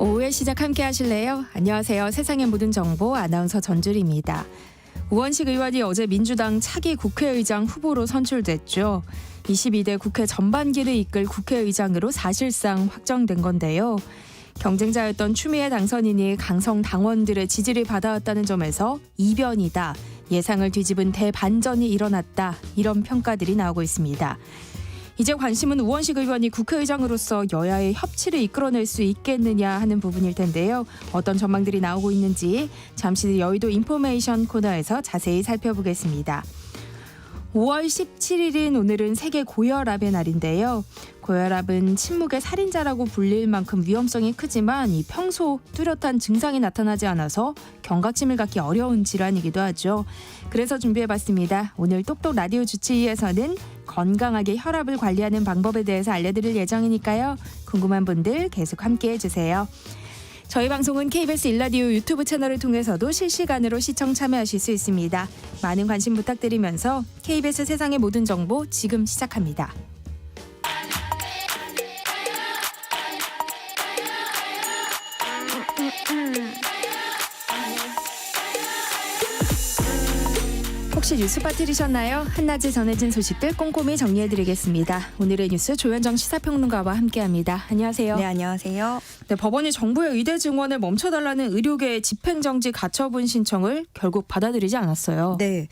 오후에 시작 함께 하실래요? 안녕하세요. 세상의 모든 정보 아나운서 전주리입니다. 우원식 의원이 어제 민주당 차기 국회의장 후보로 선출됐죠. 22대 국회 전반기를 이끌 국회의장으로 사실상 확정된 건데요. 경쟁자였던 추미애 당선인이 강성 당원들의 지지를 받아왔다는 점에서 이변이다. 예상을 뒤집은 대반전이 일어났다. 이런 평가들이 나오고 있습니다. 이제 관심은 우원식 의원이 국회의장으로서 여야의 협치를 이끌어낼 수 있겠느냐 하는 부분일 텐데요. 어떤 전망들이 나오고 있는지 잠시 뒤 여의도 인포메이션 코너에서 자세히 살펴보겠습니다. 5월 17일인 오늘은 세계 고혈압의 날인데요. 고혈압은 침묵의 살인자라고 불릴 만큼 위험성이 크지만 평소 뚜렷한 증상이 나타나지 않아서 경각심을 갖기 어려운 질환이기도 하죠. 그래서 준비해봤습니다. 오늘 똑똑 라디오 주치의에서는 건강하게 혈압을 관리하는 방법에 대해서 알려드릴 예정이니까요. 궁금한 분들 계속 함께해 주세요. 저희 방송은 KBS 1라디오 유튜브 채널을 통해서도 실시간으로 시청 참여하실 수 있습니다. 많은 관심 부탁드리면서 KBS 세상의 모든 정보 지금 시작합니다. 혹시 뉴스 빠뜨리셨나요? 한낮에 전해진 소식들 꼼꼼히 정리해드리겠습니다. 오늘의 뉴스 조현정 시사평론가와 함께합니다. 안녕하세요. 네, 안녕하세요. 네, 법원이 정부의 의대 증원을 멈춰달라는 의료계의 집행정지 가처분 신청을 결국 받아들이지 않았어요. 네.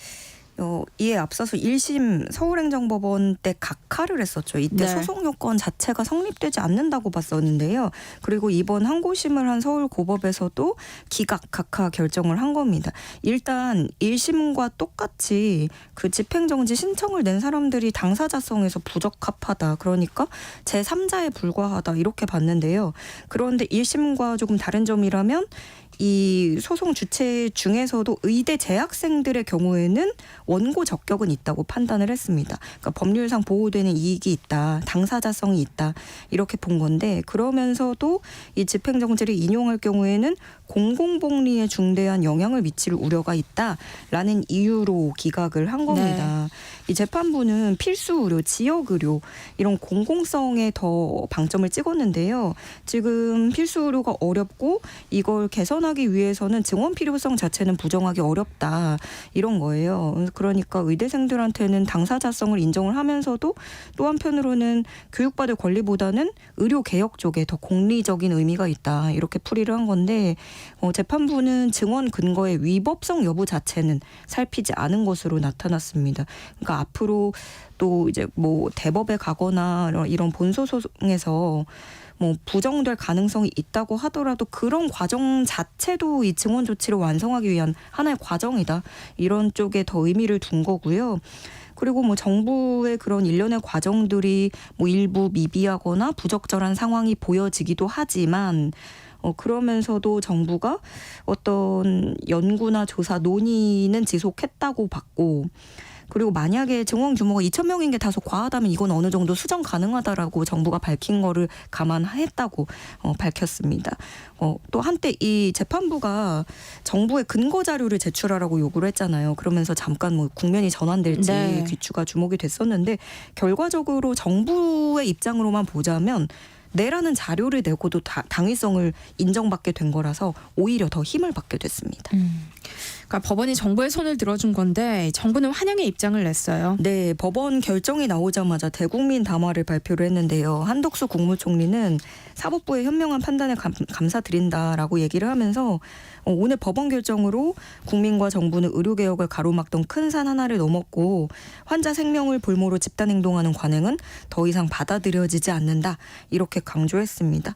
이에 앞서서 1심 서울행정법원 때 각하를 했었죠. 이때 네. 소송 요건 자체가 성립되지 않는다고 봤었는데요. 그리고 이번 항고심을 한 서울고법에서도 기각 각하 결정을 한 겁니다. 일단 1심과 똑같이 그 집행정지 신청을 낸 사람들이 당사자성에서 부적합하다. 그러니까 제3자에 불과하다. 이렇게 봤는데요. 그런데 1심과 조금 다른 점이라면 이 소송 주체 중에서도 의대 재학생들의 경우에는 원고 적격은 있다고 판단을 했습니다. 그러니까 법률상 보호되는 이익이 있다, 당사자성이 있다 이렇게 본 건데 그러면서도 이 집행정지를 인용할 경우에는 공공복리에 중대한 영향을 미칠 우려가 있다라는 이유로 기각을 한 겁니다. 네. 이 재판부는 필수 의료, 지역 의료 이런 공공성에 더 방점을 찍었는데요. 지금 필수 의료가 어렵고 이걸 개선하기 위해서는 증원 필요성 자체는 부정하기 어렵다 이런 거예요. 그러니까 의대생들한테는 당사자성을 인정을 하면서도 또 한편으로는 교육받을 권리보다는 의료 개혁 쪽에 더 공리적인 의미가 있다 이렇게 풀이를 한 건데 재판부는 증언 근거의 위법성 여부 자체는 살피지 않은 것으로 나타났습니다. 그러니까 앞으로 또 이제 뭐 대법에 가거나 이런 본소 소송에서 뭐 부정될 가능성이 있다고 하더라도 그런 과정 자체도 이 증언 조치를 완성하기 위한 하나의 과정이다. 이런 쪽에 더 의미를 둔 거고요. 그리고 뭐 정부의 그런 일련의 과정들이 뭐 일부 미비하거나 부적절한 상황이 보여지기도 하지만 그러면서도 정부가 어떤 연구나 조사 논의는 지속했다고 봤고 그리고 만약에 증원 규모가 2,000명인 게 다소 과하다면 이건 어느 정도 수정 가능하다라고 정부가 밝힌 거를 감안했다고 밝혔습니다. 또 한때 이 재판부가 정부의 근거 자료를 제출하라고 요구를 했잖아요. 그러면서 잠깐 뭐 국면이 전환될지 네. 귀추가 주목이 됐었는데 결과적으로 정부의 입장으로만 보자면 내라는 자료를 내고도 당위성을 인정받게 된 거라서 오히려 더 힘을 받게 됐습니다. 그러니까 법원이 정부의 손을 들어준 건데 정부는 환영의 입장을 냈어요. 네, 법원 결정이 나오자마자 대국민 담화를 발표를 했는데요. 한덕수 국무총리는 사법부의 현명한 판단에 감사드린다라고 얘기를 하면서 오늘 법원 결정으로 국민과 정부는 의료개혁을 가로막던 큰 산 하나를 넘었고 환자 생명을 볼모로 집단행동하는 관행은 더 이상 받아들여지지 않는다. 이렇게 강조했습니다.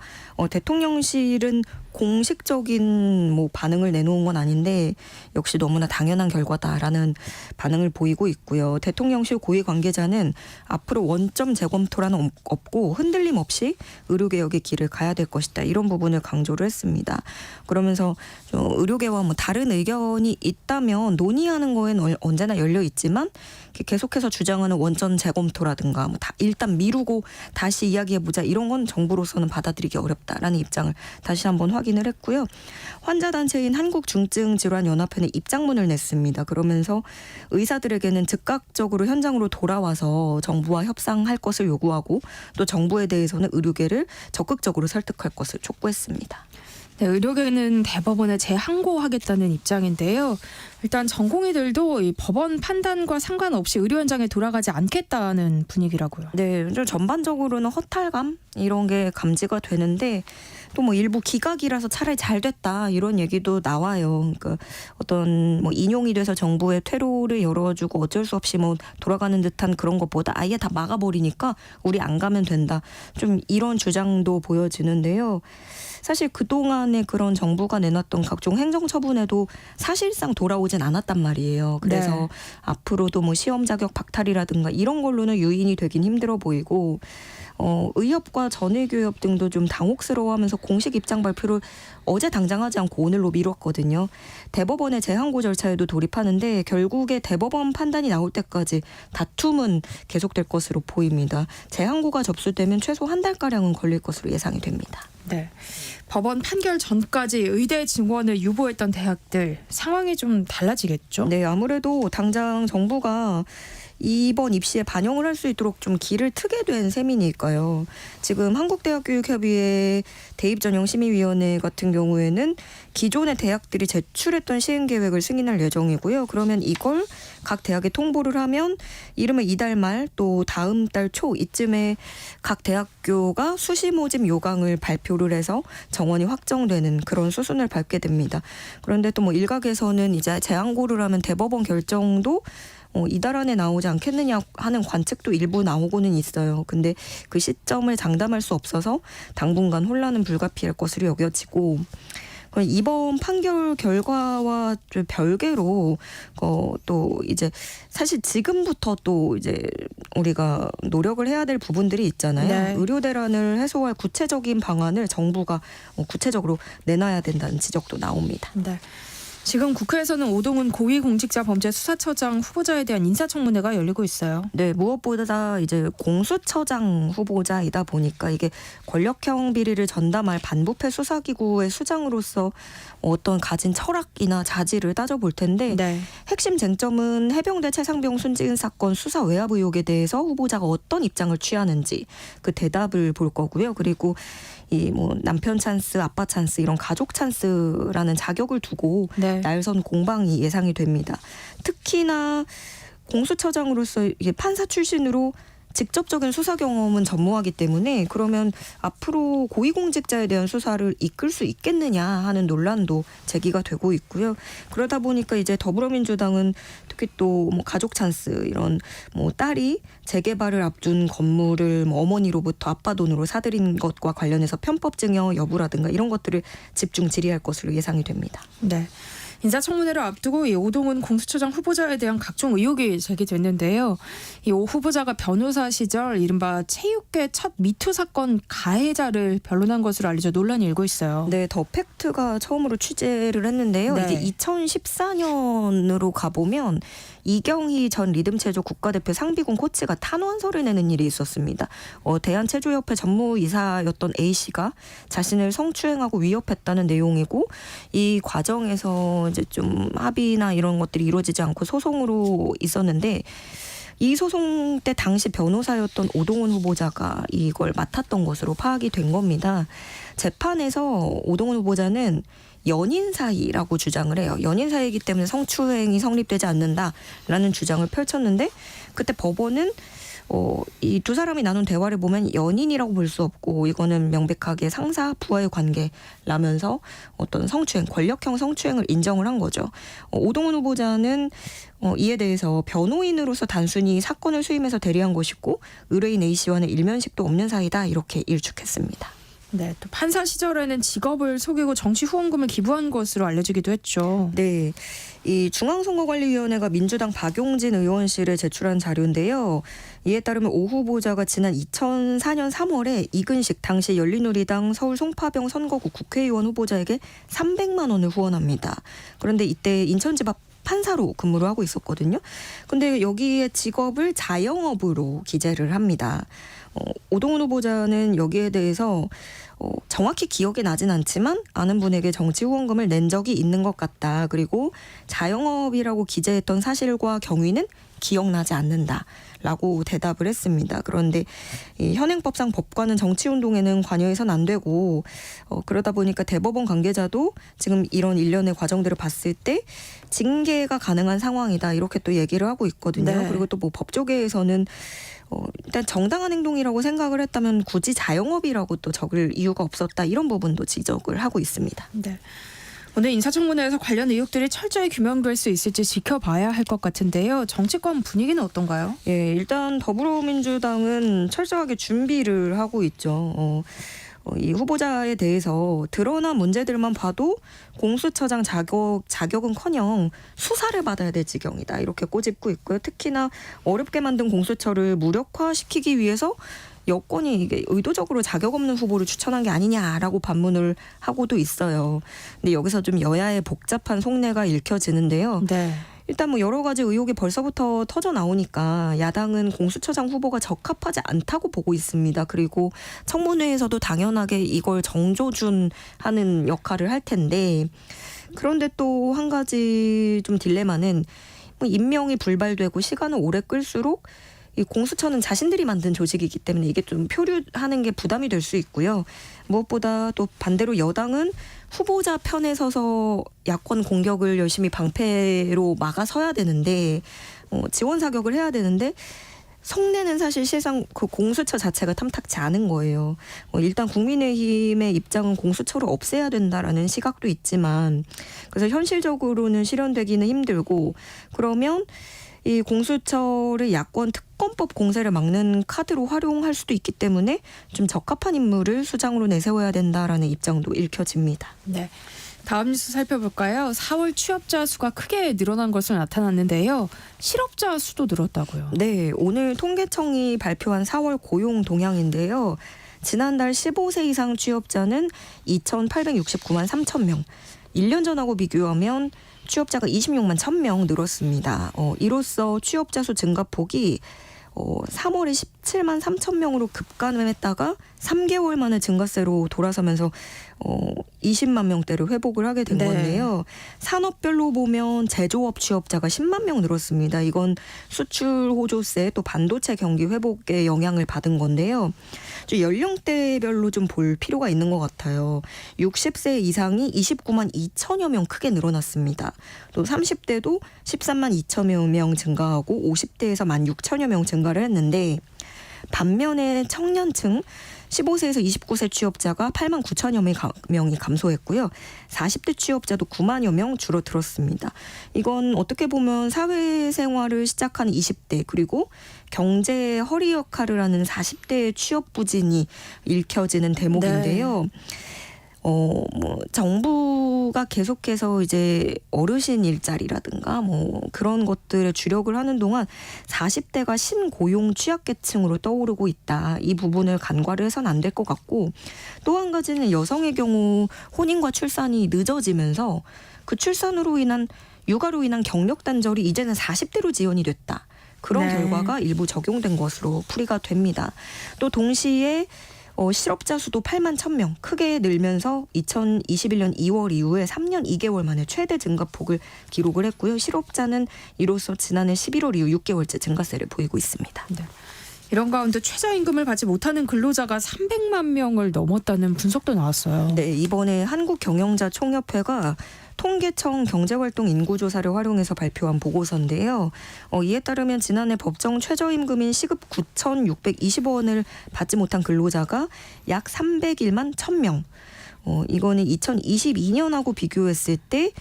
대통령실은 공식적인 뭐 반응을 내놓은 건 아닌데 역시 너무나 당연한 결과다라는 반응을 보이고 있고요. 대통령실 고위 관계자는 앞으로 원점 재검토라는 없고 흔들림 없이 의료개혁의 길을 가야 될 것이다. 이런 부분을 강조를 했습니다. 그러면서 의료계와 뭐 다른 의견이 있다면 논의하는 거에는 언제나 열려 있지만 계속해서 주장하는 원점 재검토라든가 뭐 일단 미루고 다시 이야기해보자 이런 건 정부로서는 받아들이기 어렵다라는 입장을 다시 한번 확인을 했고요. 환자단체인 한국중증질환연합회는 입장문을 냈습니다. 그러면서 의사들에게는 즉각적으로 현장으로 돌아와서 정부와 협상할 것을 요구하고 또 정부에 대해서는 의료계를 적극 적극적으로 설득할 것을 촉구했습니다. 네, 의료계는 대법원에 재항고하겠다는 입장인데요. 일단 전공의들도 이 법원 판단과 상관없이 의료 현장에 돌아가지 않겠다는 분위기라고요. 네, 좀 전반적으로는 허탈감 이런 게 감지가 되는데 또 뭐 일부 기각이라서 차라리 잘 됐다 이런 얘기도 나와요. 그러니까 어떤 뭐 인용이 돼서 정부의 퇴로를 열어주고 어쩔 수 없이 뭐 돌아가는 듯한 그런 것보다 아예 다 막아버리니까 우리 안 가면 된다. 좀 이런 주장도 보여지는데요. 사실 그동안에 그런 정부가 내놨던 각종 행정처분에도 사실상 돌아오진 않았단 말이에요. 그래서 네. 앞으로도 뭐 시험 자격 박탈이라든가 이런 걸로는 유인이 되긴 힘들어 보이고 의협과 전의교협 등도 좀 당혹스러워하면서 공식 입장 발표를 어제 당장 하지 않고 오늘로 미뤘거든요. 대법원의 재항고 절차에도 돌입하는데 결국에 대법원 판단이 나올 때까지 다툼은 계속될 것으로 보입니다. 재항고가 접수되면 최소 한 달가량은 걸릴 것으로 예상이 됩니다. 네. 법원 판결 전까지 의대 증원을 유보했던 대학들 상황이 좀 달라지겠죠? 네, 아무래도 당장 정부가 이번 입시에 반영을 할 수 있도록 좀 길을 트게 된 셈이니까요. 지금 한국대학교육협의회 대입전형심의위원회 같은 경우에는 기존의 대학들이 제출했던 시행계획을 승인할 예정이고요. 그러면 이걸 각 대학에 통보를 하면 이르면 이달 말 또 다음 달 초 이쯤에 각 대학교가 수시 모집 요강을 발표를 해서 정원이 확정되는 그런 수순을 밟게 됩니다. 그런데 또 뭐 일각에서는 이제 재항고를 하면 대법원 결정도 이달 안에 나오지 않겠느냐 하는 관측도 일부 나오고는 있어요. 근데 그 시점을 장담할 수 없어서 당분간 혼란은 불가피할 것으로 여겨지고 이번 판결 결과와 좀 별개로 또 이제 사실 지금부터 또 이제 우리가 노력을 해야 될 부분들이 있잖아요. 네. 의료 대란을 해소할 구체적인 방안을 정부가 구체적으로 내놔야 된다는 지적도 나옵니다. 네. 지금 국회에서는 오동훈 고위공직자범죄수사처장 후보자에 대한 인사청문회가 열리고 있어요. 네, 무엇보다 이제 공수처장 후보자이다 보니까 이게 권력형 비리를 전담할 반부패 수사기구의 수장으로서 어떤 가진 철학이나 자질을 따져볼 텐데 네. 핵심 쟁점은 해병대 최상병 순직은 사건 수사 외압 의혹에 대해서 후보자가 어떤 입장을 취하는지 그 대답을 볼 거고요. 그리고 이 뭐 남편 찬스, 아빠 찬스 이런 가족 찬스라는 자격을 두고 네. 날선 공방이 예상이 됩니다. 특히나 공수처장으로서 이게 판사 출신으로 직접적인 수사 경험은 전무하기 때문에 그러면 앞으로 고위공직자에 대한 수사를 이끌 수 있겠느냐 하는 논란도 제기가 되고 있고요. 그러다 보니까 이제 더불어민주당은 특히 또 뭐 가족 찬스 이런 뭐 딸이 재개발을 앞둔 건물을 뭐 어머니로부터 아빠 돈으로 사들인 것과 관련해서 편법 증여 여부라든가 이런 것들을 집중 질의할 것으로 예상이 됩니다. 네. 인사청문회를 앞두고 이 오동훈 공수처장 후보자에 대한 각종 의혹이 제기됐는데요. 이 오 후보자가 변호사 시절 이른바 체육계 첫 미투 사건 가해자를 변론한 것으로 알려져 논란이 일고 있어요. 네, 더 팩트가 처음으로 취재를 했는데요. 네. 이제 2014년으로 가보면 이경희 전 리듬체조 국가대표 상비군 코치가 탄원서를 내는 일이 있었습니다. 대한체조협회 전무이사였던 A씨가 자신을 성추행하고 위협했다는 내용이고 이 과정에서 이제 좀 합의나 이런 것들이 이루어지지 않고 소송으로 있었는데 이 소송 때 당시 변호사였던 오동훈 후보자가 이걸 맡았던 것으로 파악이 된 겁니다. 재판에서 오동훈 후보자는 연인 사이라고 주장을 해요. 연인 사이이기 때문에 성추행이 성립되지 않는다라는 주장을 펼쳤는데 그때 법원은 이 두 사람이 나눈 대화를 보면 연인이라고 볼 수 없고 이거는 명백하게 상사 부하의 관계라면서 어떤 성추행, 권력형 성추행을 인정을 한 거죠. 오동훈 후보자는 이에 대해서 변호인으로서 단순히 사건을 수임해서 대리한 것이고 의뢰인 A씨와는 일면식도 없는 사이다 이렇게 일축했습니다. 네, 또 판사 시절에는 직업을 속이고 정치 후원금을 기부한 것으로 알려지기도 했죠. 네, 이 중앙선거관리위원회가 민주당 박용진 의원실에 제출한 자료인데요. 이에 따르면 오 후보자가 지난 2004년 3월에 이근식 당시 열린우리당 서울 송파병 선거구 국회의원 후보자에게 300만 원을 후원합니다. 그런데 이때 인천지법 판사로 근무를 하고 있었거든요. 근데 여기에 직업을 자영업으로 기재를 합니다. 오동훈 후보자는 여기에 대해서 정확히 기억이 나진 않지만 아는 분에게 정치 후원금을 낸 적이 있는 것 같다. 그리고 자영업이라고 기재했던 사실과 경위는 기억나지 않는다. 라고 대답을 했습니다. 그런데 이 현행법상 법관은 정치운동에는 관여해서는 안 되고 그러다 보니까 대법원 관계자도 지금 이런 일련의 과정들을 봤을 때 징계가 가능한 상황이다 이렇게 또 얘기를 하고 있거든요. 네. 그리고 또 뭐 법조계에서는 일단 정당한 행동이라고 생각을 했다면 굳이 자영업이라고 또 적을 이유가 없었다 이런 부분도 지적을 하고 있습니다. 네. 오늘 인사청문회에서 관련 의혹들이 철저히 규명될 수 있을지 지켜봐야 할 것 같은데요. 정치권 분위기는 어떤가요? 예, 일단 더불어민주당은 철저하게 준비를 하고 있죠. 이 후보자에 대해서 드러난 문제들만 봐도 공수처장 자격은커녕 수사를 받아야 될 지경이다 이렇게 꼬집고 있고요. 특히나 어렵게 만든 공수처를 무력화시키기 위해서 여권이 이게 의도적으로 자격 없는 후보를 추천한 게 아니냐라고 반문을 하고도 있어요. 근데 여기서 좀 여야의 복잡한 속내가 읽혀지는데요. 네. 일단 뭐 여러 가지 의혹이 벌써부터 터져 나오니까 야당은 공수처장 후보가 적합하지 않다고 보고 있습니다. 그리고 청문회에서도 당연하게 이걸 정조준하는 역할을 할 텐데 그런데 또 한 가지 좀 딜레마는 뭐 임명이 불발되고 시간을 오래 끌수록 이 공수처는 자신들이 만든 조직이기 때문에 이게 좀 표류하는 게 부담이 될 수 있고요. 무엇보다 또 반대로 여당은 후보자 편에 서서 야권 공격을 열심히 방패로 막아서야 되는데 지원 사격을 해야 되는데 속내는 사실 실상 그 공수처 자체가 탐탁치 않은 거예요. 일단 국민의힘의 입장은 공수처를 없애야 된다라는 시각도 있지만 그래서 현실적으로는 실현되기는 힘들고 그러면 이 공수처를 야권 특검법 공세를 막는 카드로 활용할 수도 있기 때문에 좀 적합한 인물을 수장으로 내세워야 된다라는 입장도 읽혀집니다. 네. 다음 뉴스 살펴볼까요? 4월 취업자 수가 크게 늘어난 것으로 나타났는데요. 실업자 수도 늘었다고요. 네, 오늘 통계청이 발표한 4월 고용 동향인데요. 지난달 15세 이상 취업자는 2,869만 3천 명. 1년 전하고 비교하면 취업자가 26만 1,000명 늘었습니다. 이로써 취업자 수 증가폭이 3월에 17만 3천 명으로 급감했다가 3개월 만에 증가세로 돌아서면서 20만 명대를 회복을 하게 된 네. 건데요. 산업별로 보면 제조업 취업자가 10만 명 늘었습니다. 이건 수출 호조세 또 반도체 경기 회복에 영향을 받은 건데요. 좀 연령대별로 좀 볼 필요가 있는 것 같아요. 60세 이상이 29만 2천여 명 크게 늘어났습니다. 또 30대도 13만 2천여 명 증가하고 50대에서 1만 6천여 명 증가를 했는데 반면에 청년층 15세에서 29세 취업자가 8만 9천여 명이 감소했고요. 40대 취업자도 9만여 명 줄어들었습니다. 이건 어떻게 보면 사회생활을 시작하는 20대 그리고 경제의 허리 역할을 하는 40대의 취업 부진이 읽혀지는 대목인데요. 뭐 정부가 계속해서 이제 어르신 일자리라든가 뭐 그런 것들에 주력을 하는 동안 40대가 신고용 취약계층으로 떠오르고 있다. 이 부분을 간과를 해서는 안 될 것 같고 또 한 가지는 여성의 경우 혼인과 출산이 늦어지면서 그 출산으로 인한 육아로 인한 경력 단절이 이제는 40대로 지연이 됐다. 그런 네. 결과가 일부 적용된 것으로 풀이가 됩니다. 또 동시에 실업자 수도 8만 1,000명 크게 늘면서 2021년 2월 이후에 3년 2개월 만에 최대 증가폭을 기록을 했고요. 실업자는 이로써 지난해 11월 이후 6개월째 증가세를 보이고 있습니다. 네. 이런 가운데 최저임금을 받지 못하는 근로자가 300만 명을 넘었다는 분석도 나왔어요. 네, 이번에 한국경영자총협회가 통계청 경제활동 인구조사를 활용해서 발표한 보고서인데요. 이에 따르면 지난해 법정 최저임금인 시급 9,620원을 받지 못한 근로자가 약 301만 1,000명. 이거는 2022년하고 비교했을 때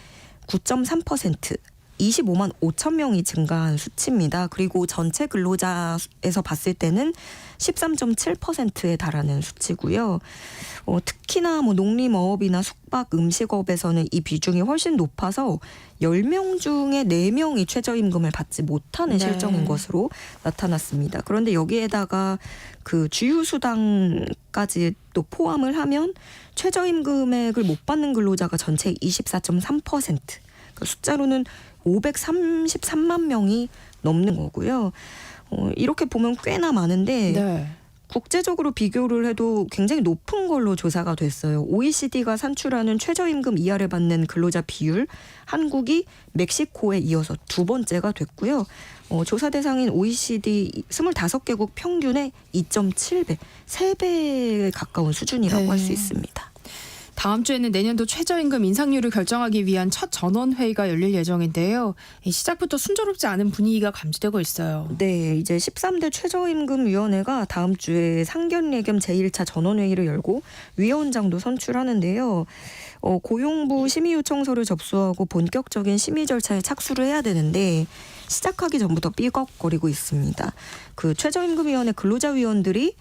9.3%. 25만 5천 명이 증가한 수치입니다. 그리고 전체 근로자에서 봤을 때는 13.7%에 달하는 수치고요. 특히나 뭐 농림어업이나 숙박, 음식업에서는 이 비중이 훨씬 높아서 10명 중에 4명이 최저임금을 받지 못하는 네. 실정인 것으로 나타났습니다. 그런데 여기에다가 그 주휴수당까지 또 포함을 하면 최저임금액을 못 받는 근로자가 전체의 24.3%. 그 숫자로는 533만 명이 넘는 거고요. 이렇게 보면 꽤나 많은데 네. 국제적으로 비교를 해도 굉장히 높은 걸로 조사가 됐어요. OECD가 산출하는 최저임금 이하를 받는 근로자 비율, 한국이 멕시코에 이어서 두 번째가 됐고요. 조사 대상인 OECD 25개국 평균의 2.7배, 3배에 가까운 수준이라고 네. 할 수 있습니다. 다음 주에는 내년도 최저임금 인상률을 결정하기 위한 첫 전원회의가 열릴 예정인데요. 시작부터 순조롭지 않은 분위기가 감지되고 있어요. 네, 이제 13대 최저임금위원회가 다음 주에 상견례 겸 제1차 전원회의를 열고 위원장도 선출하는데요. 고용부 심의 요청서를 접수하고 본격적인 심의 절차에 착수를 해야 되는데 시작하기 전부터 삐걱거리고 있습니다. 그 최저임금위원회 근로자위원들이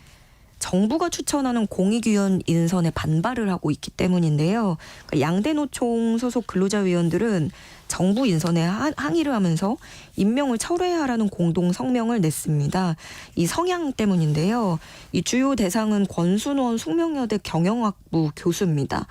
정부가 추천하는 공익위원 인선에 반발을 하고 있기 때문인데요. 그러니까 양대 노총 소속 근로자위원들은 정부 인선에 항의를 하면서 임명을 철회하라는 공동 성명을 냈습니다. 이 성향 때문인데요. 이 주요 대상은 권순원 숙명여대 경영학부 교수입니다.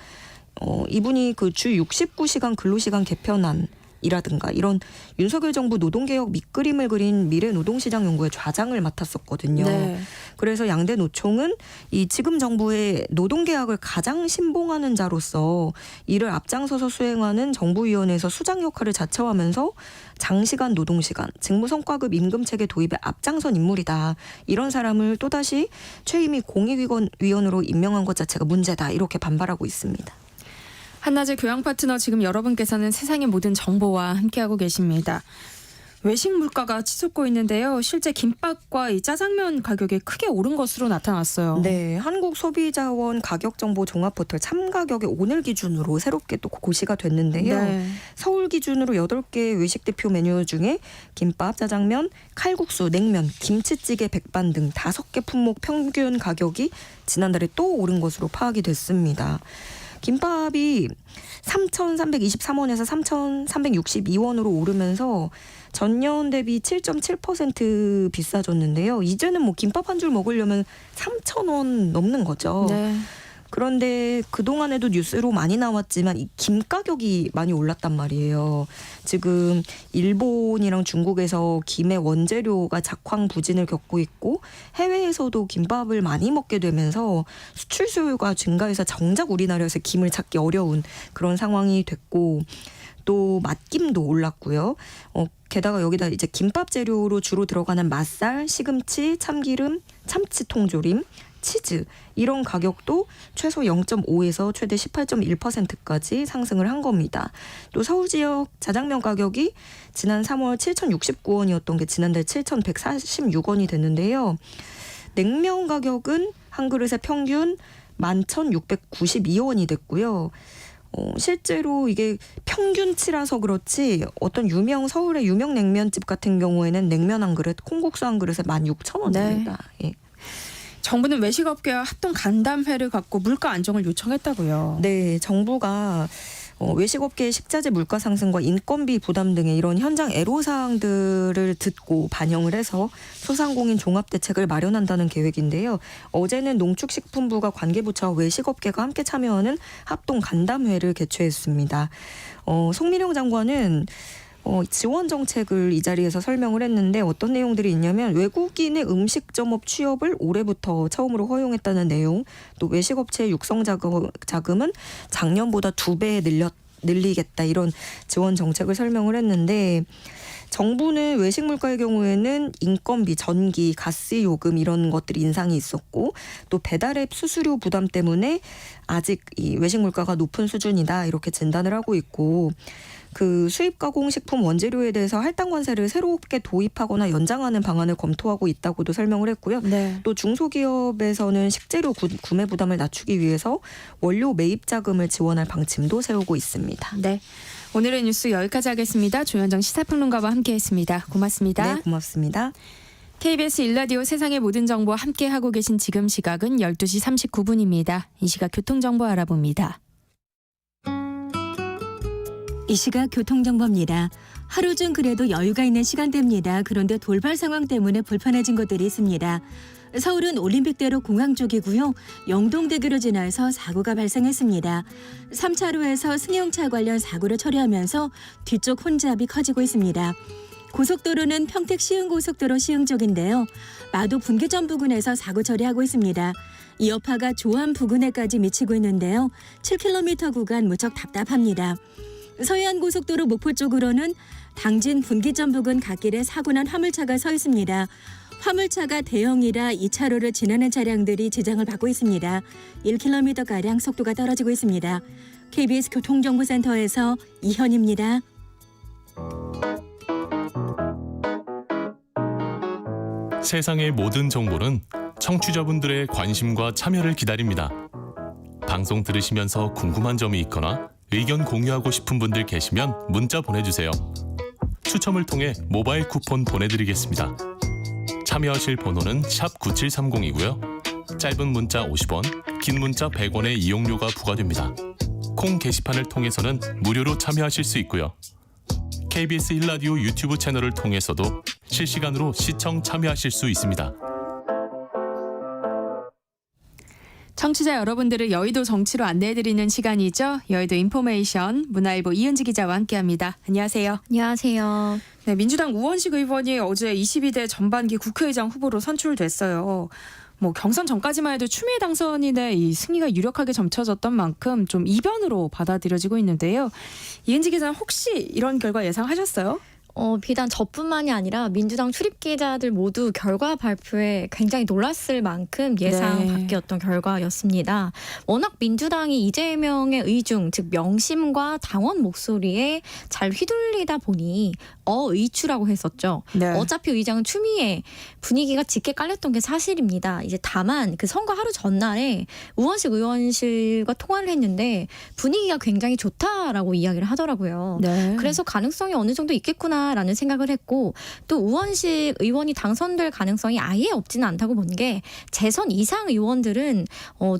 이분이 그 주 69시간 근로시간 개편안 이라든가 이런 윤석열 정부 노동개혁 밑그림을 그린 미래노동시장연구의 좌장을 맡았었거든요. 네. 그래서 양대 노총은 이 지금 정부의 노동개혁을 가장 신봉하는 자로서 이를 앞장서서 수행하는 정부위원회에서 수장 역할을 자처하면서 장시간 노동시간, 직무성과급 임금체계 도입에 앞장선 인물이다. 이런 사람을 또다시 최임희 공익위원으로 임명한 것 자체가 문제다. 이렇게 반발하고 있습니다. 한낮의 교양 파트너 지금 여러분께서는 세상의 모든 정보와 함께하고 계십니다. 외식 물가가 치솟고 있는데요. 실제 김밥과 이 짜장면 가격이 크게 오른 것으로 나타났어요. 네, 한국소비자원 가격정보 종합포털 참가격이 오늘 기준으로 새롭게 또 고시가 됐는데요. 네. 서울 기준으로 8개 외식 대표 메뉴 중에 김밥, 짜장면, 칼국수, 냉면, 김치찌개, 백반 등 5개 품목 평균 가격이 지난달에 또 오른 것으로 파악이 됐습니다. 김밥이 3,323원에서 3,362원으로 오르면서 전년 대비 7.7% 비싸졌는데요. 이제는 뭐 김밥 한 줄 먹으려면 3,000원 넘는 거죠. 네. 그런데 그동안에도 뉴스로 많이 나왔지만 이 김 가격이 많이 올랐단 말이에요. 지금 일본이랑 중국에서 김의 원재료가 작황 부진을 겪고 있고 해외에서도 김밥을 많이 먹게 되면서 수출 수요가 증가해서 정작 우리나라에서 김을 찾기 어려운 그런 상황이 됐고 또 맛김도 올랐고요. 게다가 여기다 이제 김밥 재료로 주로 들어가는 맛살, 시금치, 참기름, 참치 통조림, 치즈 이런 가격도 최소 0.5에서 최대 18.1%까지 상승을 한 겁니다. 또 서울 지역 자장면 가격이 지난 3월 7,069원이었던 게 지난달 7,146원이 됐는데요. 냉면 가격은 한 그릇에 평균 11,692원이 됐고요. 실제로 이게 평균치라서 그렇지 어떤 서울의 유명 냉면집 같은 경우에는 냉면 한 그릇, 콩국수 한 그릇에 16,000원입니다. 네. 예. 정부는 외식업계와 합동 간담회를 갖고 물가 안정을 요청했다고요. 네, 정부가 외식업계의 식자재 물가 상승과 인건비 부담 등의 이런 현장 애로사항들을 듣고 반영을 해서 소상공인 종합대책을 마련한다는 계획인데요. 어제는 농축식품부가 관계부처와 외식업계가 함께 참여하는 합동 간담회를 개최했습니다. 송민영 장관은 지원 정책을 이 자리에서 설명을 했는데 어떤 내용들이 있냐면 외국인의 음식점업 취업을 올해부터 처음으로 허용했다는 내용, 또 외식업체 육성 자금은 작년보다 2배 늘리겠다 이런 지원 정책을 설명을 했는데 정부는 외식 물가의 경우에는 인건비, 전기, 가스 요금 이런 것들이 인상이 있었고 또 배달앱 수수료 부담 때문에 아직 이 외식 물가가 높은 수준이다 이렇게 진단을 하고 있고 그 수입 가공식품 원재료에 대해서 할당 관세를 새롭게 도입하거나 연장하는 방안을 검토하고 있다고도 설명을 했고요. 네. 또 중소기업에서는 식재료 구매 부담을 낮추기 위해서 원료 매입 자금을 지원할 방침도 세우고 있습니다. 네. 오늘의 뉴스 여기까지 하겠습니다. 조현정 시사평론가와 함께했습니다. 고맙습니다. 네, 고맙습니다. KBS 1라디오 세상의 모든 정보 함께하고 계신 지금 시각은 12시 39분입니다. 이 시각 교통정보 알아봅니다. 이 시각 교통정보입니다. 하루 중 그래도 여유가 있는 시간대입니다. 그런데 돌발 상황 때문에 불편해진 곳들이 있습니다. 서울은 올림픽대로 공항 쪽이고요. 영동대교를 지나서 사고가 발생했습니다. 3차로에서 승용차 관련 사고를 처리하면서 뒤쪽 혼잡이 커지고 있습니다. 고속도로는 평택 시흥고속도로 시흥 쪽인데요. 마도 분기점 부근에서 사고 처리하고 있습니다. 이 여파가 조암 부근에까지 미치고 있는데요. 7km 구간 무척 답답합니다. 서해안고속도로 목포 쪽으로는 당진 분기점 부근 갓길에 사고 난 화물차가 서 있습니다. 화물차가 대형이라 2차로를 지나는 차량들이 지장을 받고 있습니다. 1km가량 속도가 떨어지고 있습니다. KBS 교통정보센터에서 이현입니다. 세상의 모든 정보는 청취자분들의 관심과 참여를 기다립니다. 방송 들으시면서 궁금한 점이 있거나 의견 공유하고 싶은 분들 계시면 문자 보내주세요. 추첨을 통해 모바일 쿠폰 보내드리겠습니다. 참여하실 번호는 샵 9730이고요. 짧은 문자 50원, 긴 문자 100원의 이용료가 부과됩니다. 콩 게시판을 통해서는 무료로 참여하실 수 있고요. KBS 1라디오 유튜브 채널을 통해서도 실시간으로 시청 참여하실 수 있습니다. 청취자 여러분들을 여의도 정치로 안내해드리는 시간이죠. 여의도 인포메이션 문화일보 이은지 기자와 함께합니다. 안녕하세요. 안녕하세요. 네, 민주당 우원식 의원이 어제 22대 전반기 국회의장 후보로 선출됐어요. 경선 전까지만 해도 추미애 당선인의 이 승리가 유력하게 점쳐졌던 만큼 좀 이변으로 받아들여지고 있는데요. 이은지 기자는 혹시 이런 결과 예상하셨어요? 비단 저뿐만이 아니라 민주당 출입 기자들 모두 결과 발표에 굉장히 놀랐을 만큼 예상 네. 밖이었던 결과였습니다. 워낙 민주당이 이재명의 의중, 즉 명심과 당원 목소리에 잘 휘둘리다 보니 어의추라고 했었죠. 네. 어차피 의장은 추미애, 분위기가 짙게 깔렸던 게 사실입니다. 이제 다만 그 선거 하루 전날에 우원식 의원실과 통화를 했는데 분위기가 굉장히 좋다라고 이야기를 하더라고요. 네. 그래서 가능성이 어느 정도 있겠구나라는 생각을 했고, 또 우원식 의원이 당선될 가능성이 아예 없지는 않다고 본 게, 재선 이상 의원들은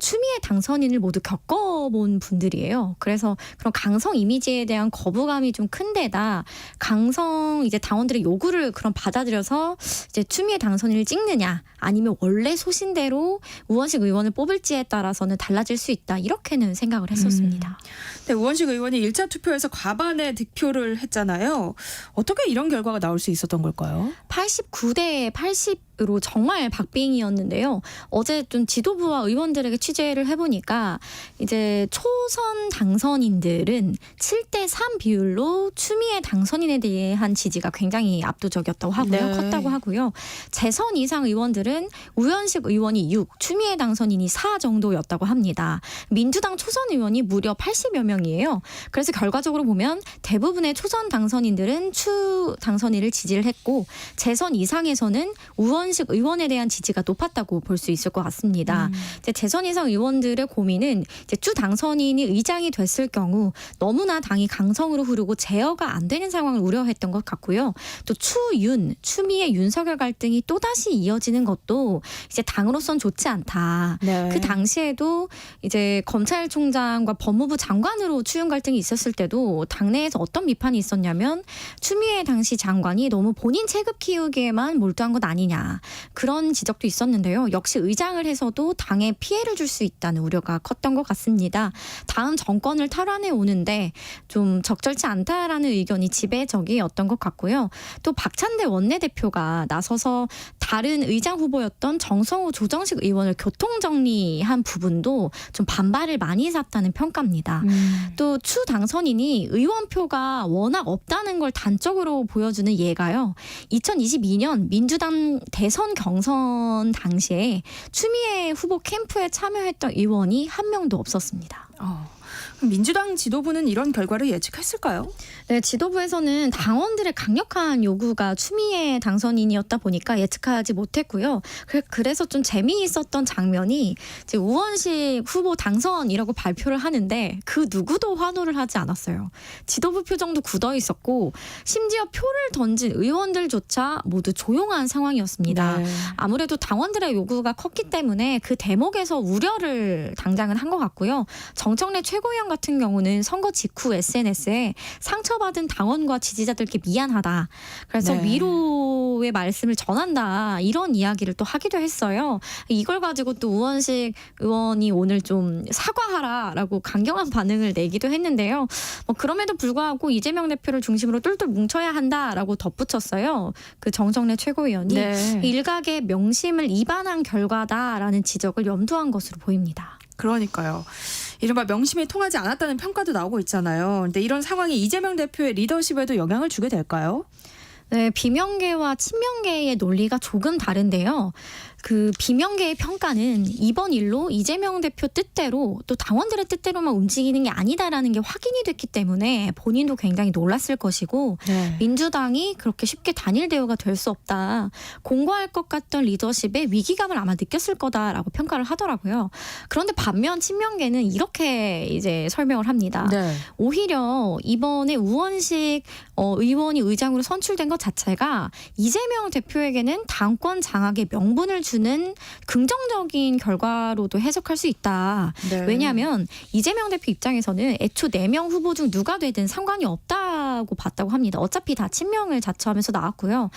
추미애 당선인을 모두 겪어본 분들이에요. 그래서 그런 강성 이미지에 대한 거부감이 좀 큰 데다 강성 이제 당원들의 요구를 그럼 받아들여서 이제 추미애 당선인을 찍느냐, 아니면 원래 소신대로 우원식 의원을 뽑을지에 따라서는 달라질 수 있다, 이렇게는 생각을 했었습니다. 네, 우원식 의원이 1차 투표에서 과반의 득표를 했잖아요. 어떻게 이런 결과가 나올 수 있었던 걸까요? 89대 80으로 정말 박빙이었는데요. 어제 좀 지도부와 의원들에게 취재를 해보니까 이제 초선 당선인들은 7대 3 비율로 추미애 당선인에 대한 지지가 굉장히 압도적이었다고 하고요. 네. 컸다고 하고요. 재선 이상 의원들은 우현식 의원이 6, 추미애 당선인이 4 정도였다고 합니다. 민주당 초선 의원이 무려 80여 명이에요. 그래서 결과적으로 보면 대부분의 초선 당선인들은 추 당선인을 지지를 했고, 재선 이상에서는 우원식 의원에 대한 지지가 높았다고 볼 수 있을 것 같습니다. 이제 재선 이상 의원들의 고민은 이제 추 당선인이 의장이 됐을 경우 너무나 당이 강성으로 흐르고 제어가 안 되는 상황을 우려했던 것 같고요. 또 추윤, 추미애, 윤석열 갈등이 또다시 이어지는 것도 이제 당으로선 좋지 않다. 네. 그 당시에도 이제 검찰총장과 법무부 장관으로 추윤 갈등이 있었을 때도 당내에서 어떤 비판이 있었냐면, 추미애 당시 장관이 너무 본인 체급 키우기에만 몰두한 것 아니냐, 그런 지적도 있었는데요. 역시 의장을 해서도 당에 피해를 줄 수 있다는 우려가 컸던 것 같습니다. 다음 정권을 탈환해 오는데 좀 적절치 않다라는 의견이 지배적이었던 것 같고요. 또 박찬대 원내대표가 나서서 다른 의장 후보였던 정성호, 조정식 의원을 교통정리한 부분도 좀 반발을 많이 샀다는 평가입니다. 또 추 당선인이 의원표가 워낙 없다는 걸 단적으로 보여주는 예가요. 2022년 민주당 대선 경선 당시에 추미애 후보 캠프에 참여했던 의원이 한 명도 없었습니다. 민주당 지도부는 이런 결과를 예측했을까요? 네, 지도부에서는 당원들의 강력한 요구가 추미애 당선인이었다 보니까 예측하지 못했고요. 그래서 좀 재미있었던 장면이 이제 우원식 후보 당선이라고 발표를 하는데 그 누구도 환호를 하지 않았어요. 지도부 표정도 굳어 있었고, 심지어 표를 던진 의원들조차 모두 조용한 상황이었습니다. 네. 아무래도 당원들의 요구가 컸기 때문에 그 대목에서 우려를 당장은 한 것 같고요. 정청래 최고위원 같은 경우는 선거 직후 SNS에 상처받은 당원과 지지자들께 미안하다. 그래서 네. 위로의 말씀을 전한다. 이런 이야기를 또 하기도 했어요. 이걸 가지고 또 우원식 의원이 오늘 좀 사과하라라고 강경한 반응을 내기도 했는데요. 그럼에도 불구하고 이재명 대표를 중심으로 똘똘 뭉쳐야 한다라고 덧붙였어요. 그 정청래 최고위원이 네. 일각의 명심을 위반한 결과다라는 지적을 염두한 것으로 보입니다. 그러니까요. 이른바 명심이 통하지 않았다는 평가도 나오고 있잖아요. 근데 이런 상황이 이재명 대표의 리더십에도 영향을 주게 될까요? 네, 비명계와 친명계의 논리가 조금 다른데요. 그 비명계의 평가는 이번 일로 이재명 대표 뜻대로 또 당원들의 뜻대로만 움직이는 게 아니다라는 게 확인이 됐기 때문에 본인도 굉장히 놀랐을 것이고 네. 민주당이 그렇게 쉽게 단일 대우가 될 수 없다. 공고할 것 같던 리더십에 위기감을 아마 느꼈을 거다라고 평가를 하더라고요. 그런데 반면 친명계는 이렇게 이제 설명을 합니다. 네. 오히려 이번에 우원식 의원이 의장으로 선출된 것 자체가 이재명 대표에게는 당권 장악의 명분을 주는 긍정적인 결과로도 해석할 수 있다. 네. 왜냐하면 이재명 대표 입장에서는 애초 4명 후보 중 누가 되든 상관이 없다고 봤다고 합니다. 어차피 다 친명을 자처하면서 나왔고요.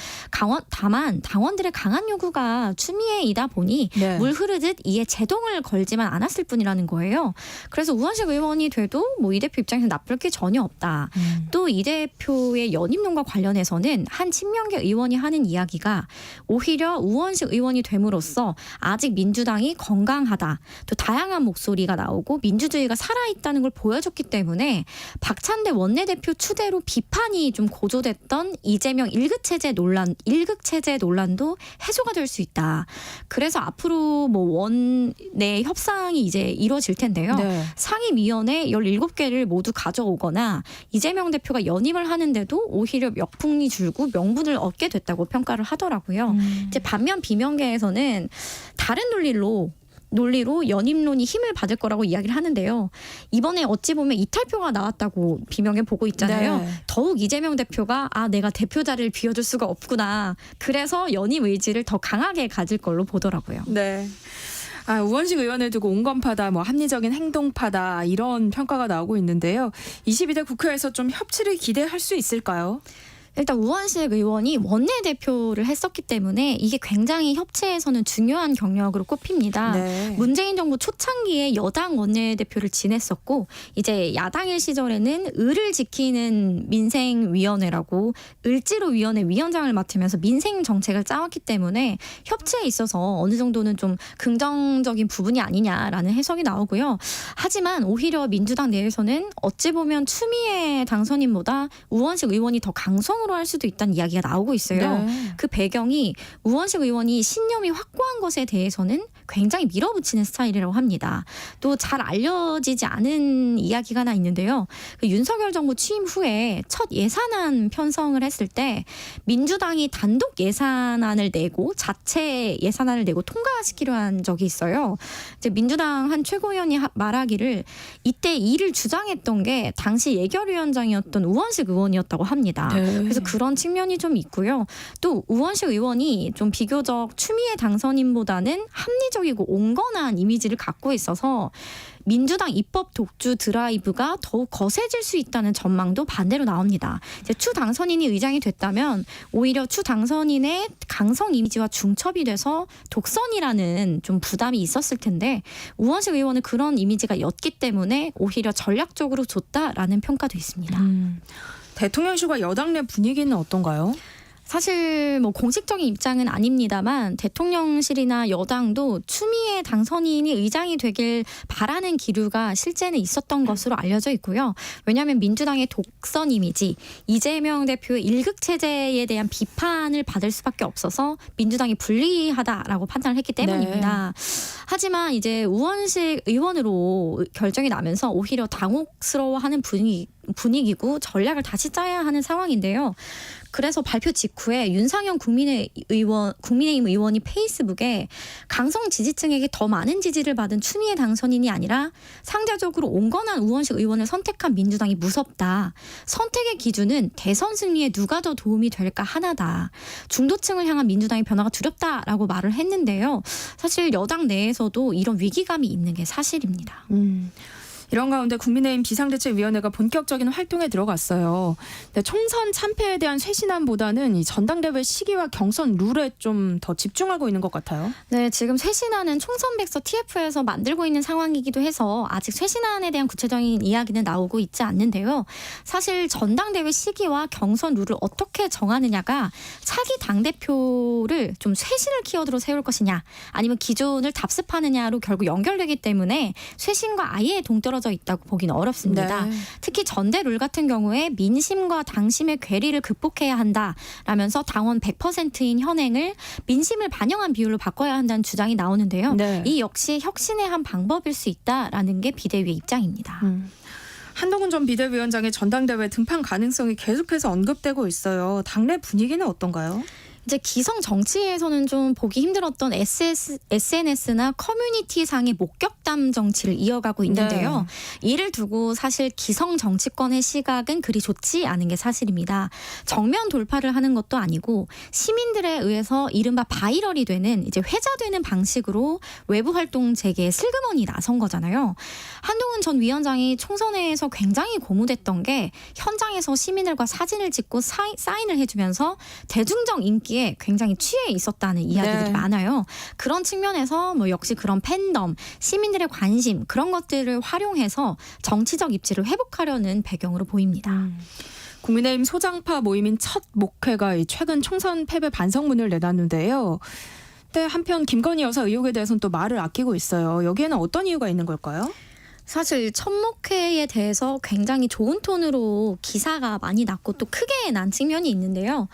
다만 당원들의 강한 요구가 추미애이다 보니 네. 물 흐르듯 이에 제동을 걸지만 않았을 뿐이라는 거예요. 그래서 우원식 의원이 돼도 뭐 이 대표 입장에서 나쁠 게 전혀 없다. 또 이 대표의 연임론과 관련해서는 한 친명계 의원이 하는 이야기가 오히려 우원식 의원이 됨으로써 아직 민주당이 건강하다. 또 다양한 목소리가 나오고 민주주의가 살아있다는 걸 보여줬기 때문에 박찬대 원내대표 추대로 비판이 좀 고조됐던 이재명 일극체제 논란도 해소가 될 수 있다. 그래서 앞으로 뭐 원내 협상이 이제 이루어질 텐데요. 네. 상임위원회 17개를 모두 가져오거나 이재명 대표가 연임을 하는데도 오히려 역풍이 줄고 명분을 얻게 됐다고 평가를 하더라고요. 이제 반면 비명계에서는 다른 논리로 연임론이 힘을 받을 거라고 이야기를 하는데요. 이번에 어찌 보면 이탈표가 나왔다고 비명계 보고 있잖아요. 네. 더욱 이재명 대표가 내가 대표 자리를 비워줄 수가 없구나. 그래서 연임 의지를 더 강하게 가질 걸로 보더라고요. 네. 우원식 의원을 두고 온건파다, 합리적인 행동파다 이런 평가가 나오고 있는데요. 22대 국회에서 좀 협치를 기대할 수 있을까요? 일단 우원식 의원이 원내대표를 했었기 때문에 이게 굉장히 협치에서는 중요한 경력으로 꼽힙니다. 네. 문재인 정부 초창기에 여당 원내대표를 지냈었고 이제 야당일 시절에는 을을 지키는 민생위원회라고 을지로위원회 위원장을 맡으면서 민생 정책을 짜왔기 때문에 협치에 있어서 어느 정도는 좀 긍정적인 부분이 아니냐라는 해석이 나오고요. 하지만 오히려 민주당 내에서는 어찌 보면 추미애 당선인보다 우원식 의원이 더 강성으로 할 수도 있다는 이야기가 나오고 있어요. 네. 그 배경이 우원식 의원이 신념이 확고한 것에 대해서는 굉장히 밀어붙이는 스타일이라고 합니다. 또 잘 알려지지 않은 이야기가 하나 있는데요. 그 윤석열 정부 취임 후에 첫 예산안 편성을 했을 때 민주당이 단독 예산안을 내고 자체 예산안을 내고 통과시키려 한 적이 있어요. 이제 민주당 한 최고위원이 말하기를 이때 이를 주장했던 게 당시 예결위원장이었던 우원식 의원이었다고 합니다. 네. 그래서 그런 측면이 좀 있고요. 또 우원식 의원이 좀 비교적 추미애 당선인보다는 합리적이고 온건한 이미지를 갖고 있어서 민주당 입법 독주 드라이브가 더욱 거세질 수 있다는 전망도 반대로 나옵니다. 이제 추 당선인이 의장이 됐다면 오히려 추 당선인의 강성 이미지와 중첩이 돼서 독선이라는 좀 부담이 있었을 텐데 우원식 의원은 그런 이미지가 였기 때문에 오히려 전략적으로 좋다라는 평가도 있습니다. 대통령실과 여당 내 분위기는 어떤가요? 사실 뭐 공식적인 입장은 아닙니다만 대통령실이나 여당도 추미애 당선인이 의장이 되길 바라는 기류가 실제는 있었던 것으로 알려져 있고요. 왜냐하면 민주당의 독선 이미지, 이재명 대표의 일극체제에 대한 비판을 받을 수밖에 없어서 민주당이 불리하다라고 판단을 했기 때문입니다. 하지만 이제 우원식 의원으로 결정이 나면서 오히려 당혹스러워하는 분위기고 전략을 다시 짜야 하는 상황인데요. 그래서 발표 직후에 윤상현 국민의힘 의원이 페이스북에 강성 지지층에게 더 많은 지지를 받은 추미애 당선인이 아니라 상대적으로 온건한 우원식 의원을 선택한 민주당이 무섭다. 선택의 기준은 대선 승리에 누가 더 도움이 될까 하나다. 중도층을 향한 민주당의 변화가 두렵다라고 말을 했는데요. 사실 여당 내에서도 이런 위기감이 있는 게 사실입니다. 이런 가운데 국민의힘 비상대책위원회가 본격적인 활동에 들어갔어요. 근데 총선 참패에 대한 쇄신안보다는 이 전당대회 시기와 경선 룰에 좀 더 집중하고 있는 것 같아요. 네, 지금 쇄신안은 총선 백서 TF에서 만들고 있는 상황이기도 해서 아직 쇄신안에 대한 구체적인 이야기는 나오고 있지 않는데요. 사실 전당대회 시기와 경선 룰을 어떻게 정하느냐가 차기 당대표를 좀 쇄신을 키워드로 세울 것이냐 아니면 기존을 답습하느냐로 결국 연결되기 때문에 쇄신과 아예 동떨어져 있다고 보기는 어렵습니다. 네. 특히 전대 룰 같은 경우에 민심과 당심의 괴리를 극복해야 한다라면서 당원 100%인 현행을 민심을 반영한 비율로 바꿔야 한다는 주장이 나오는데요. 네. 이 역시 혁신의 한 방법일 수 있다라는 게 비대위의 입장입니다. 한동훈 전 비대위원장의 전당대회 등판 가능성이 계속해서 언급되고 있어요. 당내 분위기는 어떤가요? 이제 기성 정치에서는 좀 보기 힘들었던 SNS나 커뮤니티상의 목격담 정치를 이어가고 있는데요. 이를 두고 사실 기성 정치권의 시각은 그리 좋지 않은 게 사실입니다. 정면 돌파를 하는 것도 아니고 시민들에 의해서 이른바 바이럴이 되는 이제 회자되는 방식으로 외부 활동 재개에 슬그머니 나선 거잖아요. 한동훈 전 위원장이 총선회에서 굉장히 고무됐던 게 현장에서 시민들과 사진을 찍고 사인을 해주면서 대중적 인기에 굉장히 취해 있었다는 이야기들이 네. 많아요. 그런 측면에서 뭐 역시 그런 팬덤, 시민들의 관심 그런 것들을 활용해서 정치적 입지를 회복하려는 배경으로 보입니다. 국민의힘 소장파 모임인 첫 목회가 최근 총선 패배 반성문을 내놨는데요. 근데 한편 김건희 여사 의혹에 대해서는 또 말을 아끼고 있어요. 여기에는 어떤 이유가 있는 걸까요? 사실 천목회에 대해서 굉장히 좋은 톤으로 기사가 많이 났고 또 크게 난 측면이 있는데요.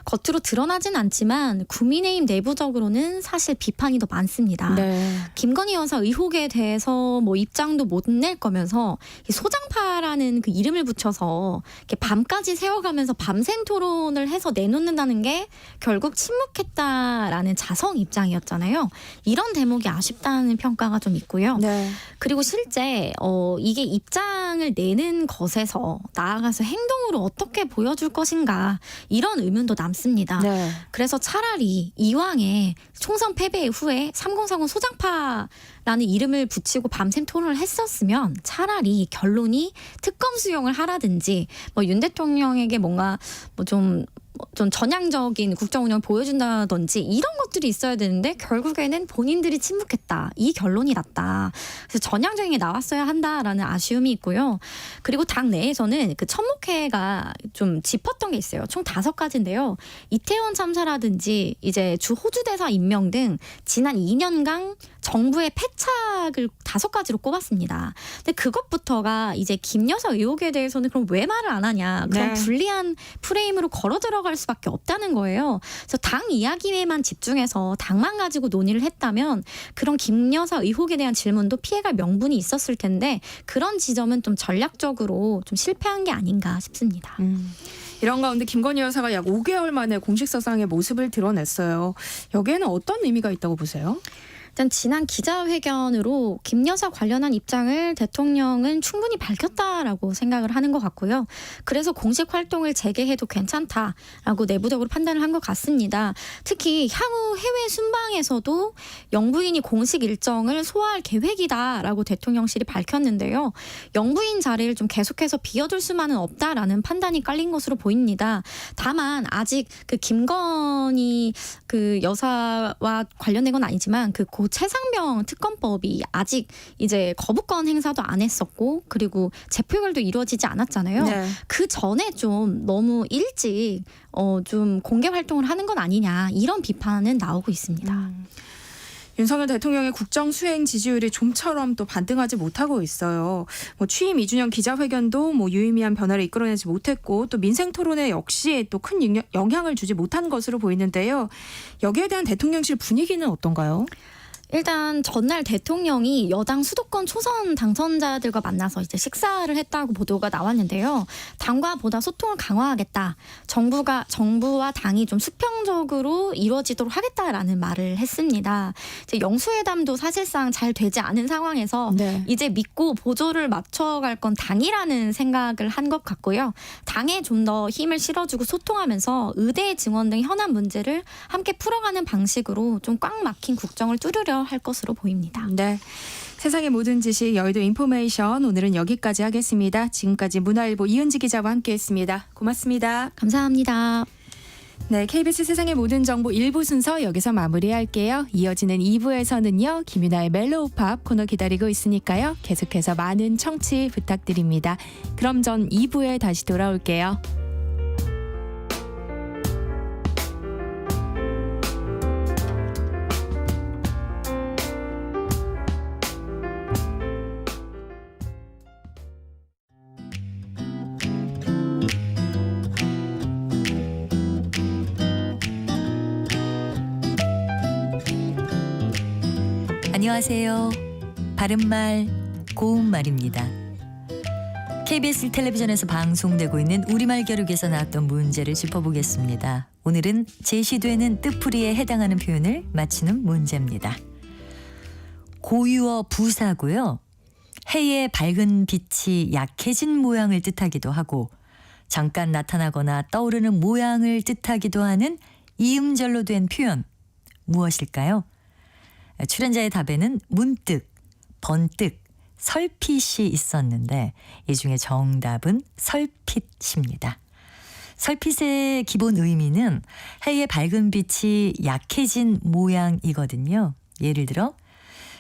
겉으로 드러나진 않지만 국민의힘 내부적으로는 사실 비판이 더 많습니다. 네. 김건희 여사 의혹에 대해서 뭐 입장도 못 낼 거면서 이 소장파라는 그 이름을 붙여서 이렇게 밤까지 세워가면서 밤샘 토론을 해서 내놓는다는 게 결국 침묵했다라는 자성 입장이었잖아요. 이런 대목이 아쉽다는 평가가 좀 있고요. 네. 그리고 실제 이게 입장을 내는 것에서 나아가서 행동으로 어떻게 보여줄 것인가 이런 의문도 남습니다. 네. 그래서 차라리 이왕에 총선 패배 후에 3040 소장파라는 이름을 붙이고 밤샘 토론을 했었으면 차라리 결론이 특검 수용을 하라든지 뭐 윤 대통령에게 뭔가 좀 전향적인 국정 운영 보여준다든지 이런 것들이 있어야 되는데 결국에는 본인들이 침묵했다. 이 결론이 났다. 그래서 전향적인 게 나왔어야 한다라는 아쉬움이 있고요. 그리고 당 내에서는 그 천목회가 좀 짚었던 게 있어요. 총 5가지인데요. 이태원 참사라든지 이제 주 호주 대사 임명 등 지난 2년간 정부의 패착을 5가지로 꼽았습니다. 근데 그것부터가 이제 김 여사 의혹에 대해서는 그럼 왜 말을 안 하냐. 그런 네. 불리한 프레임으로 걸어 들어갈 수밖에 없다는 거예요. 그래서 당 이야기에만 집중해서 당만 가지고 논의를 했다면 그런 김 여사 의혹에 대한 질문도 피해갈 명분이 있었을 텐데 그런 지점은 좀 전략적으로 좀 실패한 게 아닌가 싶습니다. 이런 가운데 김건희 여사가 약 5개월 만에 공식석상의 모습을 드러냈어요. 여기에는 어떤 의미가 있다고 보세요? 일단 지난 기자회견으로 김 여사 관련한 입장을 대통령은 충분히 밝혔다라고 생각을 하는 것 같고요. 그래서 공식 활동을 재개해도 괜찮다라고 내부적으로 판단을 한 것 같습니다. 특히 향후 해외 순방에서도 영부인이 공식 일정을 소화할 계획이다라고 대통령실이 밝혔는데요. 영부인 자리를 좀 계속해서 비워둘 수만은 없다라는 판단이 깔린 것으로 보입니다. 다만 아직 그 김건희 그 여사와 관련된 건 아니지만 그 고 최상병 특검법이 아직 이제 거부권 행사도 안 했었고 그리고 재표결도 이루어지지 않았잖아요. 네. 그 전에 좀 너무 일찍 좀 공개 활동을 하는 건 아니냐 이런 비판은 나오고 있습니다. 윤석열 대통령의 국정 수행 지지율이 좀처럼 또 반등하지 못하고 있어요. 뭐 취임 2주년 기자회견도 뭐 유의미한 변화를 이끌어내지 못했고 또 민생 토론에 역시 또 큰 영향을 주지 못한 것으로 보이는데요. 여기에 대한 대통령실 분위기는 어떤가요? 일단 전날 대통령이 여당 수도권 초선 당선자들과 만나서 이제 식사를 했다고 보도가 나왔는데요. 당과 보다 소통을 강화하겠다. 정부와 당이 좀 수평적으로 이루어지도록 하겠다라는 말을 했습니다. 이제 영수회담도 사실상 잘 되지 않은 상황에서 네. 이제 믿고 보조를 맞춰갈 건 당이라는 생각을 한 것 같고요. 당에 좀 더 힘을 실어주고 소통하면서 의대 증원 등 현안 문제를 함께 풀어가는 방식으로 좀 꽉 막힌 국정을 뚫으려 할 것으로 보입니다. 네. 세상의 모든 지식 여의도 인포메이션 오늘은 여기까지 하겠습니다. 지금까지 문화일보 이은지 기자와 함께했습니다. 고맙습니다. 감사합니다. 네, KBS 세상의 모든 정보 1부 순서 여기서 마무리할게요. 이어지는 2부에서는요. 김윤아의 멜로우팝 코너 기다리고 있으니까요. 계속해서 많은 청취 부탁드립니다. 그럼 전 2부에 다시 돌아올게요. 안녕하세요. 바른말, 고운말입니다. KBS 텔레비전에서 방송되고 있는 우리말 겨루기에서 나왔던 문제를 짚어보겠습니다. 오늘은 제시되는 뜻풀이에 해당하는 표현을 맞히는 문제입니다. 고유어 부사고요. 해의 밝은 빛이 약해진 모양을 뜻하기도 하고 잠깐 나타나거나 떠오르는 모양을 뜻하기도 하는 이음절로 된 표현 무엇일까요? 출연자의 답에는 문득, 번뜩, 설핏이 있었는데 이 중에 정답은 설핏입니다. 설핏의 기본 의미는 해의 밝은 빛이 약해진 모양이거든요. 예를 들어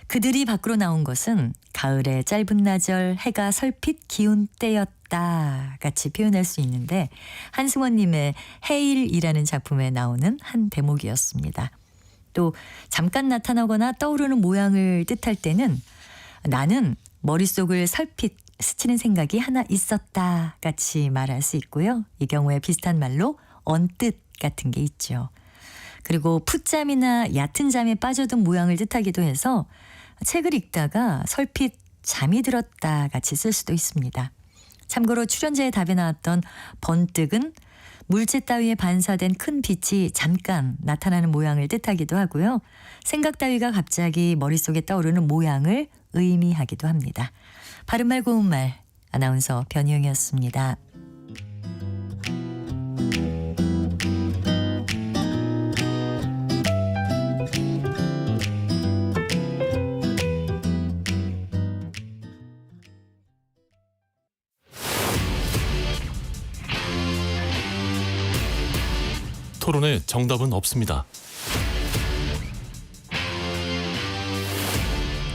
그들이 밖으로 나온 것은 가을의 짧은 나절 해가 설핏 기운 때였다 같이 표현할 수 있는데 한승원님의 해일이라는 작품에 나오는 한 대목이었습니다. 또 잠깐 나타나거나 떠오르는 모양을 뜻할 때는 나는 머릿속을 설핏 스치는 생각이 하나 있었다 같이 말할 수 있고요. 이 경우에 비슷한 말로 언뜻 같은 게 있죠. 그리고 풋잠이나 얕은 잠에 빠져든 모양을 뜻하기도 해서 책을 읽다가 설핏 잠이 들었다 같이 쓸 수도 있습니다. 참고로 출연자의 답에 나왔던 번뜩은 물체 따위에 반사된 큰 빛이 잠깐 나타나는 모양을 뜻하기도 하고요. 생각 따위가 갑자기 머릿속에 떠오르는 모양을 의미하기도 합니다. 바른말 고운말 아나운서 변희영이었습니다. 토론에 정답은 없습니다.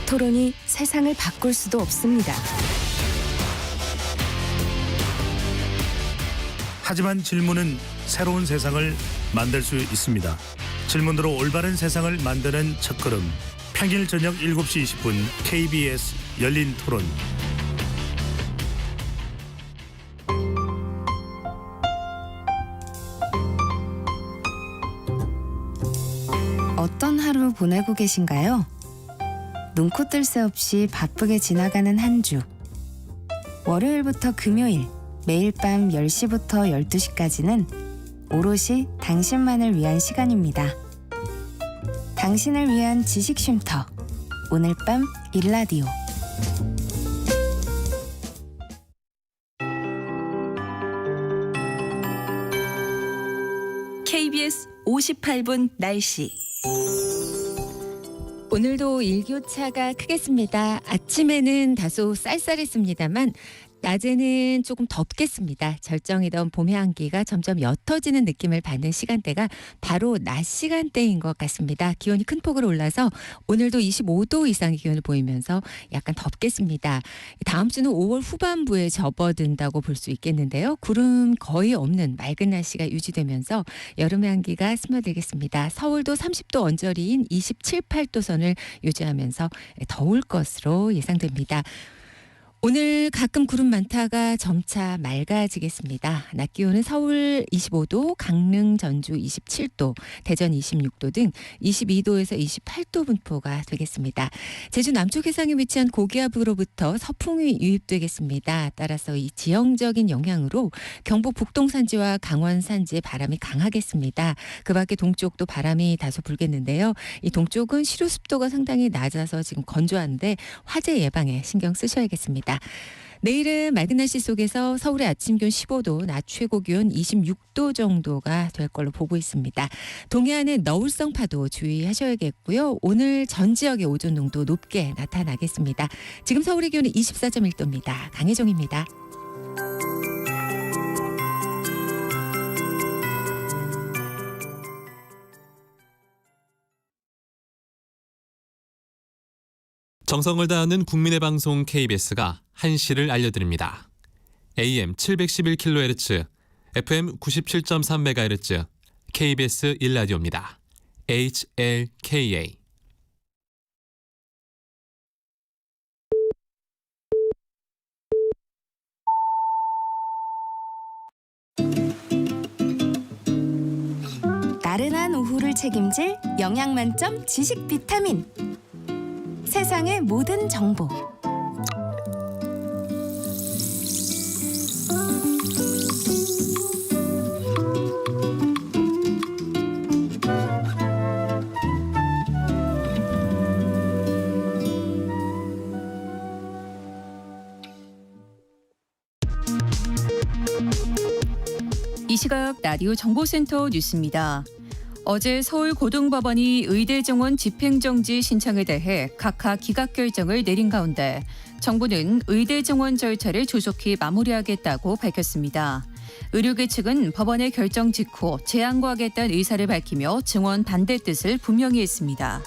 토론이 세상을 바꿀 수도 없습니다. 하지만 질문은 새로운 세상을 만들 수 있습니다. 질문으로 올바른 세상을 만드는 첫걸음. 평일 저녁 7시 20분 KBS 열린 토론. 어떤 하루 보내고 계신가요? 눈코 뜰 새 없이 바쁘게 지나가는 한 주. 월요일부터 금요일, 매일 밤 10시부터 12시까지는 오롯이 당신만을 위한 시간입니다. 당신을 위한 지식 쉼터. 오늘 밤 일라디오. KBS 58분 날씨. 오늘도 일교차가 크겠습니다. 아침에는 다소 쌀쌀했습니다만 낮에는 조금 덥겠습니다. 절정이던 봄의 한기가 점점 옅어지는 느낌을 받는 시간대가 바로 낮 시간대인 것 같습니다. 기온이 큰 폭으로 올라서 오늘도 25도 이상의 기온을 보이면서 약간 덥겠습니다. 다음 주는 5월 후반부에 접어든다고 볼 수 있겠는데요. 구름 거의 없는 맑은 날씨가 유지되면서 여름의 한기가 스며들겠습니다. 서울도 30도 언저리인 27, 8도 선을 유지하면서 더울 것으로 예상됩니다. 오늘 가끔 구름 많다가 점차 맑아지겠습니다. 낮 기온은 서울 25도, 강릉, 전주 27도, 대전 26도 등 22도에서 28도 분포가 되겠습니다. 제주 남쪽 해상에 위치한 고기압으로부터 서풍이 유입되겠습니다. 따라서 이 지형적인 영향으로 경북 북동 산지와 강원 산지에 바람이 강하겠습니다. 그 밖에 동쪽도 바람이 다소 불겠는데요. 이 동쪽은 시료 습도가 상당히 낮아서 지금 건조한데 화재 예방에 신경 쓰셔야겠습니다. 내일은 맑은 날씨 속에서 서울의 아침 기온 15도, 낮 최고 기온 26도 정도가 될 걸로 보고 있습니다. 동해안은 너울성 파도 주의하셔야겠고요. 오늘 전 지역의 오존 농도 높게 나타나겠습니다. 지금 서울의 기온은 24.1도입니다. 강혜정입니다. 정성을 다하는 국민의 방송 KBS가 한시를 알려드립니다. AM 711kHz, FM 97.3MHz, KBS 1라디오입니다. HLKA. 나른한 오후를 책임질 영양 만점 지식 비타민. 세상의 모든 정보. 이 시각 라디오 정보센터 뉴스입니다. 어제 서울고등법원이 의대 정원 집행정지 신청에 대해 각하 기각 결정을 내린 가운데 정부는 의대 정원 절차를 조속히 마무리하겠다고 밝혔습니다. 의료계 측은 법원의 결정 직후 재항고하겠다는 의사를 밝히며 증원 반대 뜻을 분명히 했습니다.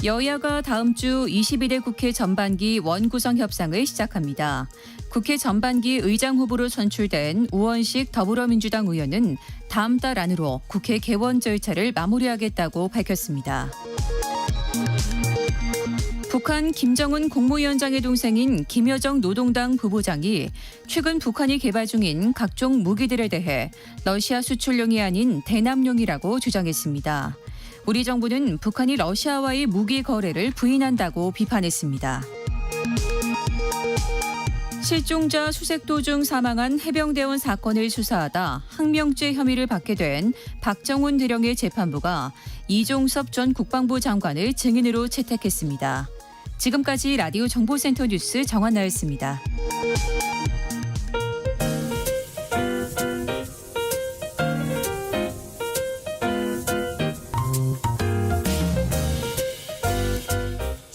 여야가 다음 주 22대 국회 전반기 원구성 협상을 시작합니다. 국회 전반기 의장 후보로 선출된 우원식 더불어민주당 의원은 다음 달 안으로 국회 개원 절차를 마무리하겠다고 밝혔습니다. 북한 김정은 국무위원장의 동생인 김여정 노동당 부부장이 최근 북한이 개발 중인 각종 무기들에 대해 러시아 수출용이 아닌 대남용이라고 주장했습니다. 우리 정부는 북한이 러시아와의 무기 거래를 부인한다고 비판했습니다. 실종자 수색 도중 사망한 해병대원 사건을 수사하다 항명죄 혐의를 받게 된 박정훈 대령의 재판부가 이종섭 전 국방부 장관을 증인으로 채택했습니다. 지금까지 라디오 정보센터 뉴스 정한나였습니다.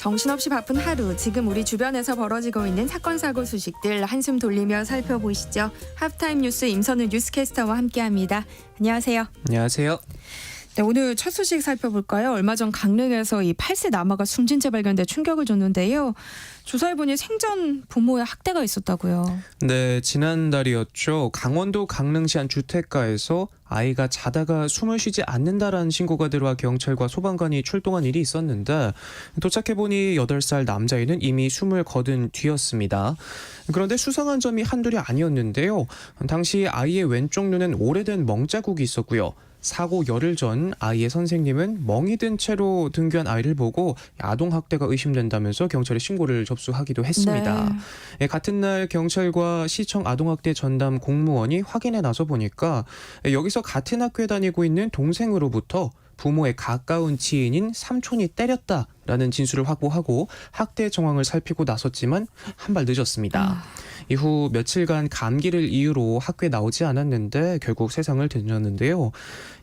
정신없이 바쁜 하루, 지금 우리 주변에서 벌어지고 있는 사건 사고 소식들 한숨 돌리며 살펴보시죠. 하프타임 뉴스 임선우 뉴스캐스터와 함께합니다. 안녕하세요. 안녕하세요. 네, 오늘 첫 소식 살펴볼까요? 얼마 전 강릉에서 이 8세 남아가 숨진 채 발견돼 충격을 줬는데요. 조사해보니 생전 부모의 학대가 있었다고요. 네, 지난달이었죠. 강원도 강릉시 한 주택가에서 아이가 자다가 숨을 쉬지 않는다라는 신고가 들어와 경찰과 소방관이 출동한 일이 있었는데 도착해보니 8살 남자애는 이미 숨을 거둔 뒤였습니다. 그런데 수상한 점이 한둘이 아니었는데요. 당시 아이의 왼쪽 눈엔 오래된 멍자국이 있었고요. 사고 열흘 전 아이의 선생님은 멍이 든 채로 등교한 아이를 보고 아동학대가 의심된다면서 경찰에 신고를 접수하기도 했습니다. 네. 같은 날 경찰과 시청 아동학대 전담 공무원이 확인에 나서 보니까 여기서 같은 학교에 다니고 있는 동생으로부터 부모의 가까운 지인인 삼촌이 때렸다라는 진술을 확보하고 학대 정황을 살피고 나섰지만 한 발 늦었습니다. 이후 며칠간 감기를 이유로 학교에 나오지 않았는데 결국 세상을 등졌는데요.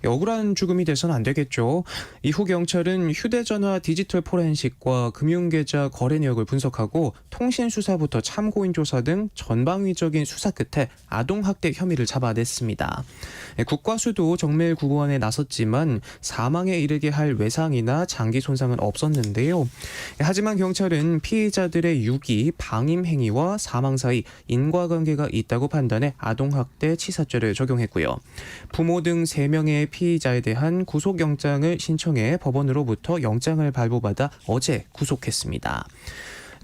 억울한 죽음이 돼서는 안 되겠죠. 이후 경찰은 휴대전화 디지털 포렌식과 금융계좌 거래 내역을 분석하고 통신수사부터 참고인 조사 등 전방위적인 수사 끝에 아동학대 혐의를 잡아냈습니다. 국과수도 정밀구원에 나섰지만 사망에 이르게 할 외상이나 장기 손상은 없었는데요. 하지만 경찰은 피해자들의 유기, 방임 행위와 사망 사이 인과관계가 있다고 판단해 아동학대 치사죄를 적용했고요. 부모 등 3명의 피의자에 대한 구속영장을 신청해 법원으로부터 영장을 발부받아 어제 구속했습니다.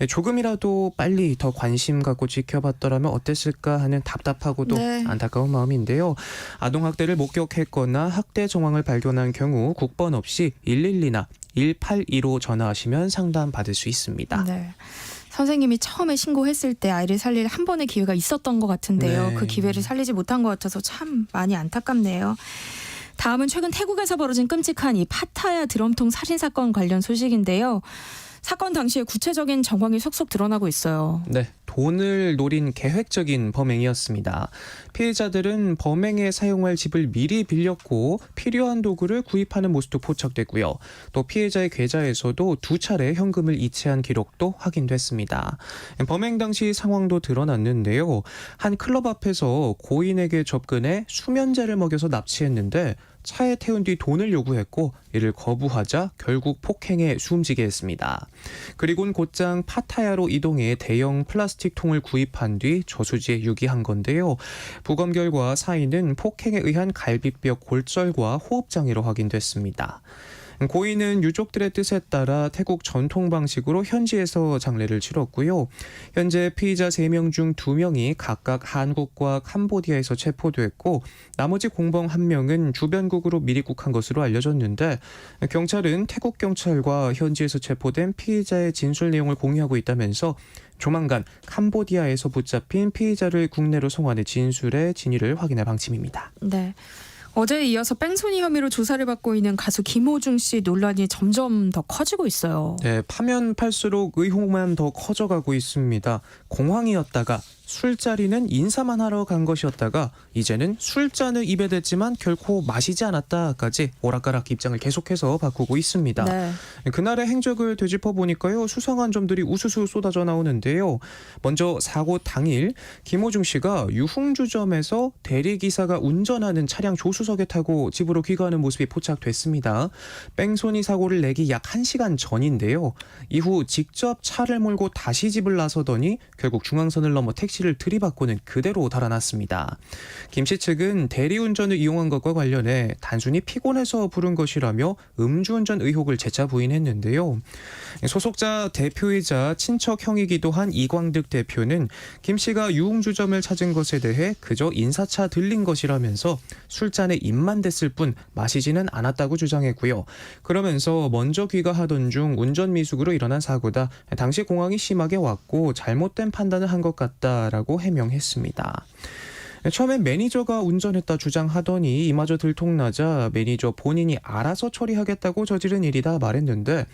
조금이라도 빨리 더 관심 갖고 지켜봤더라면 어땠을까 하는 답답하고도 안타까운 마음인데요. 아동학대를 목격했거나 학대 정황을 발견한 경우 국번 없이 112나 182로 전화하시면 상담받을 수 있습니다. 네. 선생님이 처음에 신고했을 때 아이를 살릴 한 번의 기회가 있었던 것 같은데요. 네. 그 기회를 살리지 못한 것 같아서 참 많이 안타깝네요. 다음은 최근 태국에서 벌어진 끔찍한 이 파타야 드럼통 살인 사건 관련 소식인데요. 사건 당시의 구체적인 정황이 속속 드러나고 있어요. 네, 돈을 노린 계획적인 범행이었습니다. 피해자들은 범행에 사용할 집을 미리 빌렸고 필요한 도구를 구입하는 모습도 포착됐고요. 또 피해자의 계좌에서도 2차례 현금을 이체한 기록도 확인됐습니다. 범행 당시 상황도 드러났는데요. 한 클럽 앞에서 고인에게 접근해 수면제를 먹여서 납치했는데 차에 태운 뒤 돈을 요구했고 이를 거부하자 결국 폭행해 숨지게 했습니다. 그리고는 곧장 파타야로 이동해 대형 플라스틱 통을 구입한 뒤 저수지에 유기한 건데요. 부검 결과 사인은 폭행에 의한 갈비뼈 골절과 호흡장애로 확인됐습니다. 고인은 유족들의 뜻에 따라 태국 전통 방식으로 현지에서 장례를 치렀고요. 현재 피의자 3명 중 2명이 각각 한국과 캄보디아에서 체포됐고 나머지 공범 1명은 주변국으로 미리국한 것으로 알려졌는데 경찰은 태국 경찰과 현지에서 체포된 피의자의 진술 내용을 공유하고 있다면서 조만간 캄보디아에서 붙잡힌 피의자를 국내로 송환해 진술의 진위를 확인할 방침입니다. 네. 어제에 이어서 뺑소니 혐의로 조사를 받고 있는 가수 김호중 씨 논란이 점점 더 커지고 있어요. 네, 파면 팔수록 의혹만 더 커져가고 있습니다. 공황이었다가 술자리는 인사만 하러 간 것이었다가 이제는 술잔을 입에 댔지만 결코 마시지 않았다까지 오락가락 입장을 계속해서 바꾸고 있습니다. 네. 그날의 행적을 되짚어 보니까요. 수상한 점들이 우수수 쏟아져 나오는데요. 먼저 사고 당일 김호중 씨가 유흥주점에서 대리기사가 운전하는 차량 조수석에 타고 집으로 귀가하는 모습이 포착됐습니다. 뺑소니 사고를 내기 약 1시간 전인데요. 이후 직접 차를 몰고 다시 집을 나서더니 결국 중앙선을 넘어 택시를 들이받고는 그대로 달아났습니다. 김 씨 측은 대리운전을 이용한 것과 관련해 단순히 피곤해서 부른 것이라며 음주운전 의혹을 재차 부인했는데요. 소속자 대표이자 친척 형이기도 한 이광득 대표는 김 씨가 유흥주점을 찾은 것에 대해 그저 인사차 들린 것이라면서 술잔에 입만 댔을 뿐 마시지는 않았다고 주장했고요. 그러면서 먼저 귀가하던 중 운전 미숙으로 일어난 사고다. 당시 공황이 심하게 왔고 잘못된 판단을 한 것 같다라고 해명했습니다. 처음엔 매니저가 운전했다 주장하더니 이마저 들통나자 매니저 본인이 알아서 처리하겠다고 저지른 일이다 말했는데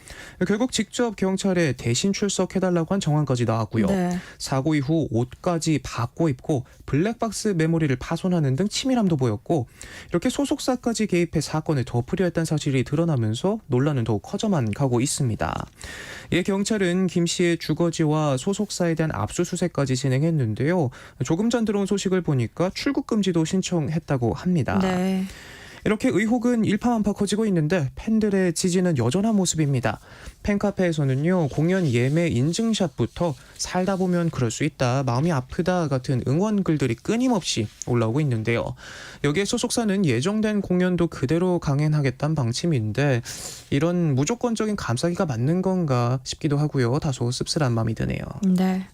결국 직접 경찰에 대신 출석해달라고 한 정황까지 나왔고요. 네. 사고 이후 옷까지 바꿔 입고 블랙박스 메모리를 파손하는 등 치밀함도 보였고 이렇게 소속사까지 개입해 사건을 덮으려 했다는 사실이 드러나면서 논란은 더욱 커져만 가고 있습니다. 이에 경찰은 김 씨의 주거지와 소속사에 대한 압수수색까지 진행했는데요. 조금 전 들어온 소식을 보니까 출국 금지도 신청했다고 합니다. 네. 이렇게 의혹은 일파만파 커지고 있는데 팬들의 지지는 여전한 모습입니다. 팬카페에서는요. 공연 예매 인증샷부터 살다 보면 그럴 수 있다, 마음이 아프다 같은 응원 글들이 끊임없이 올라오고 있는데요. 여기에 소속사는 예정된 공연도 그대로 강행하겠다는 방침인데 이런 무조건적인 감싸기가 맞는 건가 싶기도 하고요. 다소 씁쓸한 마음이 드네요. 네.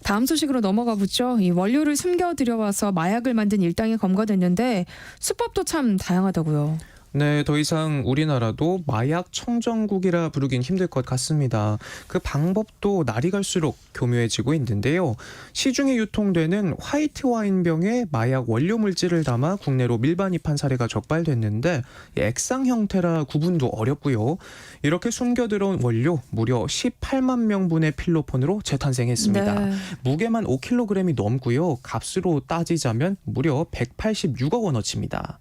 다음 소식으로 넘어가 보죠. 이 원료를 숨겨 들여와서 마약을 만든 일당이 검거됐는데 수법도 참 다양하다고요. 네, 더 이상 우리나라도 마약 청정국이라 부르긴 힘들 것 같습니다. 그 방법도 날이 갈수록 교묘해지고 있는데요. 시중에 유통되는 화이트 와인병에 마약 원료 물질을 담아 국내로 밀반입한 사례가 적발됐는데 액상 형태라 구분도 어렵고요. 이렇게 숨겨 들어온 원료 무려 18만 명분의 필로폰으로 재탄생했습니다. 네. 무게만 5kg이 넘고요. 값으로 따지자면 무려 186억 원어치입니다.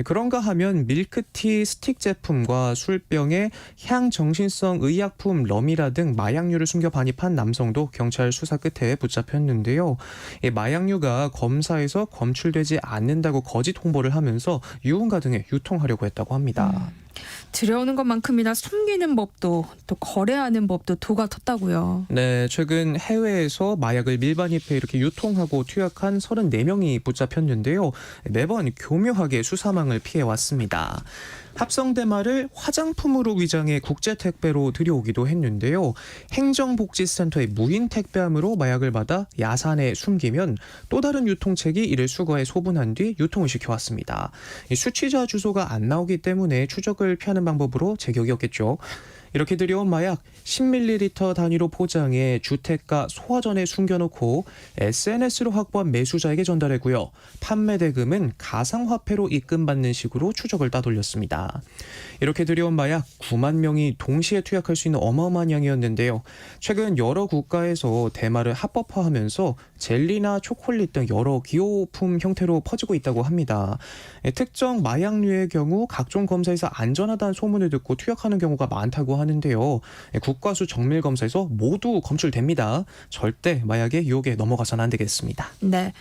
그런가 하면 밀크티 스틱 제품과 술병에 향정신성 의약품 럼이라 등 마약류를 숨겨 반입한 남성도 경찰 수사 끝에 붙잡혔는데요. 이 마약류가 검사에서 검출되지 않는다고 거짓 홍보를 하면서 유흥가 등에 유통하려고 했다고 합니다. 들여오는 것만큼이나 숨기는 법도 또 거래하는 법도 도가 텄다고요. 네, 최근 해외에서 마약을 밀반입해 이렇게 유통하고 투약한 34명이 붙잡혔는데요. 매번 교묘하게 수사망을 피해왔습니다. 합성 대마를 화장품으로 위장해 국제 택배로 들여오기도 했는데요. 행정복지센터의 무인 택배함으로 마약을 받아 야산에 숨기면 또 다른 유통책이 이를 수거해 소분한 뒤 유통을 시켜왔습니다. 이 수취자 주소가 안 나오기 때문에 추적을 피하는 방법으로 제격이었겠죠. 이렇게 들여온 마약 10ml 단위로 포장해 주택가 소화전에 숨겨놓고 SNS로 확보한 매수자에게 전달했고요. 판매 대금은 가상화폐로 입금받는 식으로 추적을 따돌렸습니다. 이렇게 들여온 마약 9만 명이 동시에 투약할 수 있는 어마어마한 양이었는데요. 최근 여러 국가에서 대마를 합법화하면서 젤리나 초콜릿 등 여러 기호품 형태로 퍼지고 있다고 합니다. 특정 마약류의 경우 각종 검사에서 안전하다는 소문을 듣고 투약하는 경우가 많다고 하는데요. 국가수 정밀 검사에서 모두 검출됩니다. 절대 마약의 유혹에 넘어가서는 안 되겠습니다. 네.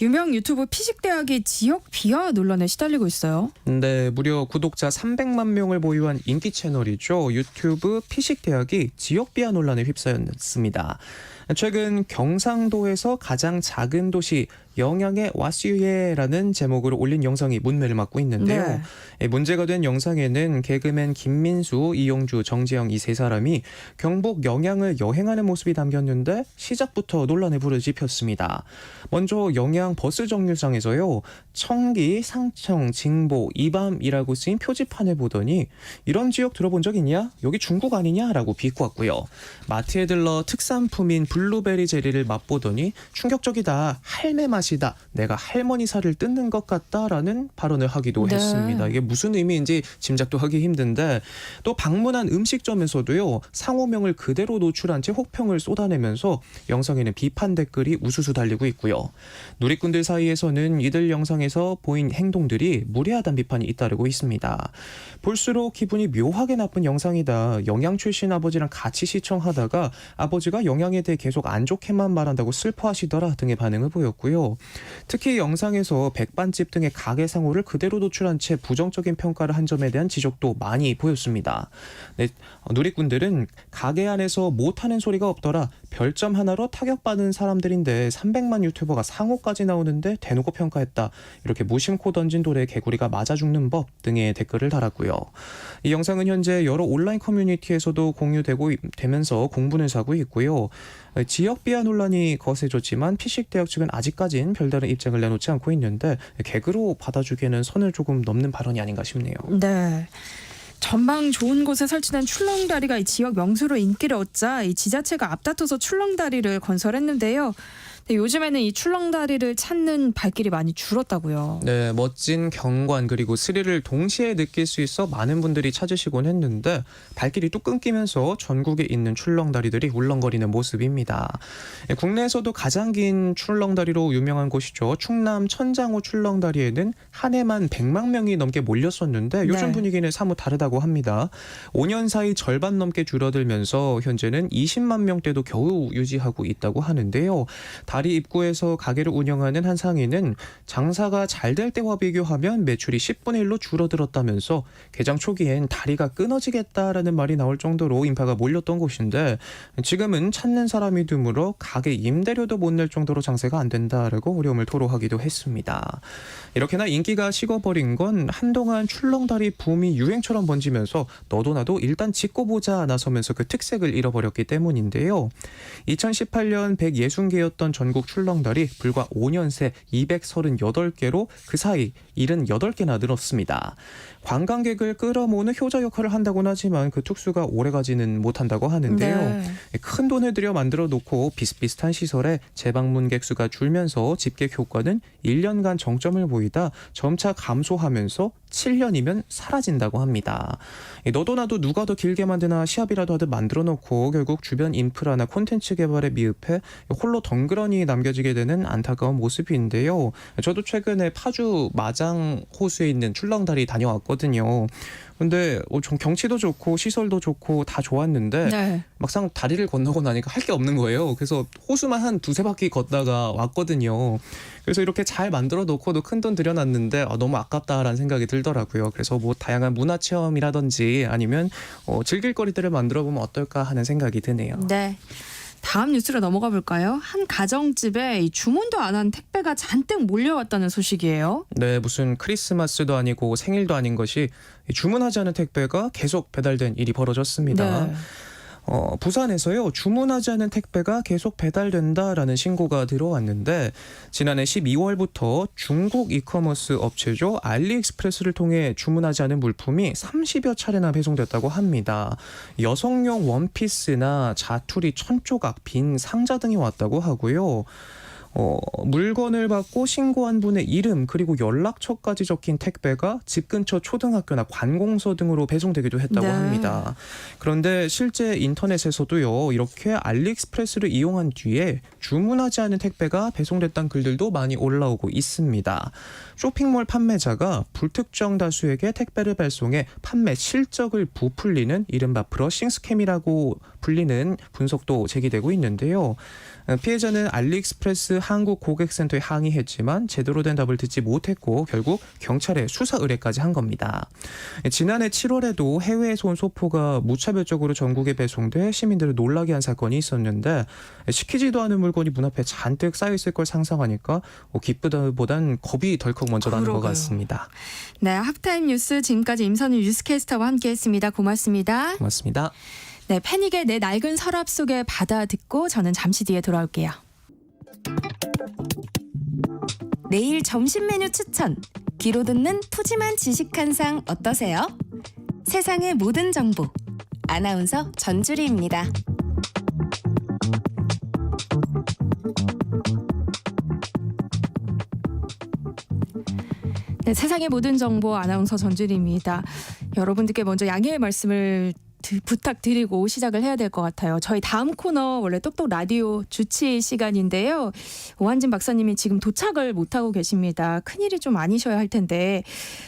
유명 유튜브 피식대학이 지역 비하 논란에 시달리고 있어요. 네, 무려 구독자 300만 명을 보유한 인기 채널이죠. 유튜브 피식대학이 지역 비하 논란에 휩싸였습니다. 최근 경상도에서 가장 작은 도시 영양의 와스유에라는 제목으로 올린 영상이 문매를 맞고 있는데요. 네. 문제가 된 영상에는 개그맨 김민수, 이용주, 정재영 이 세 사람이 경북 영양을 여행하는 모습이 담겼는데 시작부터 논란에 불을 지폈습니다. 먼저 영양 버스 정류장에서요. 청기, 상청, 징보, 이밤이라고 쓰인 표지판을 보더니 이런 지역 들어본 적 있냐? 여기 중국 아니냐라고 비꼬았고요. 마트에 들러 특산품인 블루베리 젤리를 맛보더니 충격적이다. 할매 맛이다. 내가 할머니 살을 뜯는 것 같다라는 발언을 하기도 네. 했습니다. 이게 무슨 의미인지 짐작도 하기 힘든데 또 방문한 음식점에서도요. 상호명을 그대로 노출한 채 혹평을 쏟아내면서 영상에는 비판 댓글이 우수수 달리고 있고요. 누리꾼들 사이에서는 이들 영상에서 보인 행동들이 무례하다는 비판이 잇따르고 있습니다. 볼수록 기분이 묘하게 나쁜 영상이다. 영양 출신 아버지랑 같이 시청하다가 아버지가 영양에 대해 계속 안 좋게만 말한다고 슬퍼하시더라 등의 반응을 보였고요. 특히 영상에서 백반집 등의 가게 상호를 그대로 노출한 채 부정적인 평가를 한 점에 대한 지적도 많이 보였습니다. 네, 누리꾼들은 가게 안에서 못하는 소리가 없더라. 별점 하나로 타격받은 사람들인데 300만 유튜버가 상호까지 나오는데 대놓고 평가했다. 이렇게 무심코 던진 돌에 개구리가 맞아 죽는 법 등의 댓글을 달았고요. 이 영상은 현재 여러 온라인 커뮤니티에서도 공유되면서 공분을 사고 있고요. 지역 비하 논란이 거세졌지만 피식대학 측은 아직까진 별다른 입장을 내놓지 않고 있는데 개그로 받아주기에는 선을 조금 넘는 발언이 아닌가 싶네요. 네. 전망 좋은 곳에 설치된 출렁다리가 이 지역 명소로 인기를 얻자 이 지자체가 앞다퉈서 출렁다리를 건설했는데요. 근데 요즘에는 이 출렁다리를 찾는 발길이 많이 줄었다고요. 네, 멋진 경관 그리고 스릴을 동시에 느낄 수 있어 많은 분들이 찾으시곤 했는데 발길이 뚝 끊기면서 전국에 있는 출렁다리들이 울렁거리는 모습입니다. 국내에서도 가장 긴 출렁다리로 유명한 곳이죠. 충남 천장호 출렁다리에는 한 해만 100만 명이 넘게 몰렸었는데 요즘 네. 분위기는 사뭇 다르다고 합니다. 5년 사이 절반 넘게 줄어들면서 현재는 20만 명대도 겨우 유지하고 있다고 하는데요. 다리 입구에서 가게를 운영하는 한 상인은 장사가 잘 될 때와 비교하면 매출이 10분의 1로 줄어들었다면서 개장 초기엔 다리가 끊어지겠다라는 말이 나올 정도로 인파가 몰렸던 곳인데 지금은 찾는 사람이 드물어 가게 임대료도 못 낼 정도로 장사가 안 된다라고 어려움을 토로하기도 했습니다. 이렇게나 인기가 식어버린 건 한동안 출렁다리 붐이 유행처럼 번지면서 너도 나도 일단 짓고 보자 나서면서 그 특색을 잃어버렸기 때문인데요. 2018년 160개였던 전국 출렁다리 불과 5년 새 238개로 그 사이 78개나 늘었습니다. 관광객을 끌어모으는 효자 역할을 한다고는 하지만 그 특수가 오래가지는 못한다고 하는데요. 네. 큰 돈을 들여 만들어 놓고 비슷비슷한 시설에 재방문객 수가 줄면서 집객 효과는 1년간 정점을 보이다 점차 감소하면서 7년이면 사라진다고 합니다. 너도 나도 누가 더 길게 만드나 시합이라도 하듯 만들어 놓고 결국 주변 인프라나 콘텐츠 개발에 미흡해 홀로 덩그러니 남겨지게 되는 안타까운 모습인데요. 저도 최근에 파주 마장 호수에 있는 출렁다리 다녀왔거든요. 근데 경치도 좋고 시설도 좋고 다 좋았는데 네. 막상 다리를 건너고 나니까 할 게 없는 거예요. 그래서 호수만 한 두세 바퀴 걷다가 왔거든요. 그래서 이렇게 잘 만들어 놓고도 큰돈 들여놨는데 너무 아깝다라는 생각이 들더라고요. 그래서 뭐 다양한 문화 체험이라든지 아니면 즐길 거리들을 만들어 보면 어떨까 하는 생각이 드네요. 네. 다음 뉴스로 넘어가 볼까요? 한 가정집에 이 주문도 안 한 택배가 잔뜩 몰려왔다는 소식이에요. 네, 무슨 크리스마스도 아니고 생일도 아닌 것이 주문하지 않은 택배가 계속 배달된 일이 벌어졌습니다. 네. 부산에서요 주문하지 않은 택배가 계속 배달된다라는 신고가 들어왔는데 지난해 12월부터 중국 이커머스 업체죠 알리익스프레스를 통해 주문하지 않은 물품이 30여 차례나 배송됐다고 합니다. 여성용 원피스나 자투리 천조각, 빈 상자 등이 왔다고 하고요. 물건을 받고 신고한 분의 이름 그리고 연락처까지 적힌 택배가 집 근처 초등학교나 관공서 등으로 배송되기도 했다고 네. 합니다. 그런데 실제 인터넷에서도요 이렇게 알리익스프레스를 이용한 뒤에 주문하지 않은 택배가 배송됐다는 글들도 많이 올라오고 있습니다. 쇼핑몰 판매자가 불특정 다수에게 택배를 발송해 판매 실적을 부풀리는 이른바 브러싱 스캠이라고 불리는 분석도 제기되고 있는데요. 피해자는 알리익스프레스 한국 고객센터에 항의했지만 제대로 된 답을 듣지 못했고 결국 경찰에 수사 의뢰까지 한 겁니다. 지난해 7월에도 해외에서 온 소포가 무차별적으로 전국에 배송돼 시민들을 놀라게 한 사건이 있었는데 시키지도 않은 물건이 문 앞에 잔뜩 쌓여있을 걸 상상하니까 기쁘다보단 겁이 덜컥 먼저 나는 것 같습니다. 네, 하프타임 뉴스 지금까지 임선우 뉴스캐스터와 함께했습니다. 고맙습니다. 고맙습니다. 네, 패닉의 내 낡은 서랍 속의 바다 듣고 저는 잠시 뒤에 돌아올게요. 내일 점심 메뉴 추천. 귀로 듣는 푸짐한 지식 한 상 어떠세요? 세상의 모든 정보. 아나운서 전주리입니다. 네, 세상의 모든 정보 아나운서 전주리입니다. 여러분들께 먼저 양해의 말씀을 부탁드리고 시작을 해야 될 것 같아요. 저희 다음 코너 원래 똑똑 라디오 주치 시간인데요. 오한진 박사님이 지금 도착을 못하고 계십니다. 큰일이 좀 아니셔야 할 텐데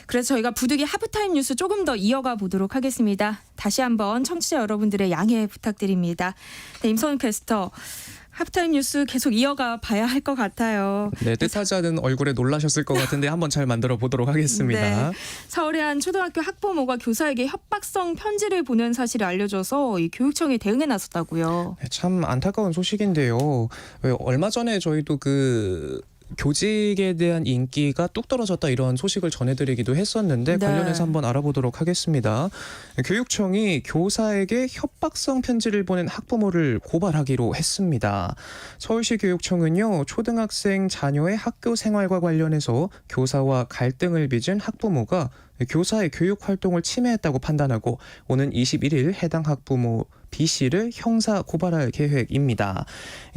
그래서 저희가 부득이 하프타임 뉴스 조금 더 이어가 보도록 하겠습니다. 다시 한번 청취자 여러분들의 양해 부탁드립니다. 네, 임선우 캐스터. 하프타임 뉴스 계속 이어가 봐야 할 것 같아요. 네, 뜻하지 않은 얼굴에 놀라셨을 것 같은데 한번 잘 만들어 보도록 하겠습니다. 네, 서울의 한 초등학교 학부모가 교사에게 협박성 편지를 보낸 사실이 알려져서 이 교육청이 대응에 나섰다고요. 네, 참 안타까운 소식인데요. 얼마 전에 저희도 교직에 대한 인기가 뚝 떨어졌다 이런 소식을 전해드리기도 했었는데 네. 관련해서 한번 알아보도록 하겠습니다. 교육청이 교사에게 협박성 편지를 보낸 학부모를 고발하기로 했습니다. 서울시 교육청은요 초등학생 자녀의 학교 생활과 관련해서 교사와 갈등을 빚은 학부모가 교사의 교육 활동을 침해했다고 판단하고 오는 21일 해당 학부모 B씨를 형사 고발할 계획입니다.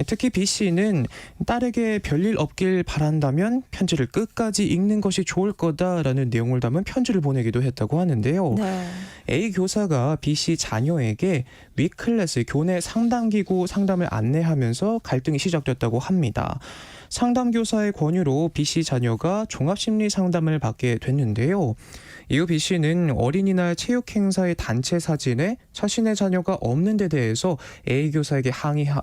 특히 B씨는 딸에게 별일 없길 바란다면 편지를 끝까지 읽는 것이 좋을 거다라는 내용을 담은 편지를 보내기도 했다고 하는데요. 네. A 교사가 B씨 자녀에게 위클래스 교내 상담기구 상담을 안내하면서 갈등이 시작됐다고 합니다. 상담교사의 권유로 B씨 자녀가 종합심리 상담을 받게 됐는데요. 이후 B씨는 어린이날 체육 행사의 단체 사진에 자신의 자녀가 없는 데 대해서 A 교사에게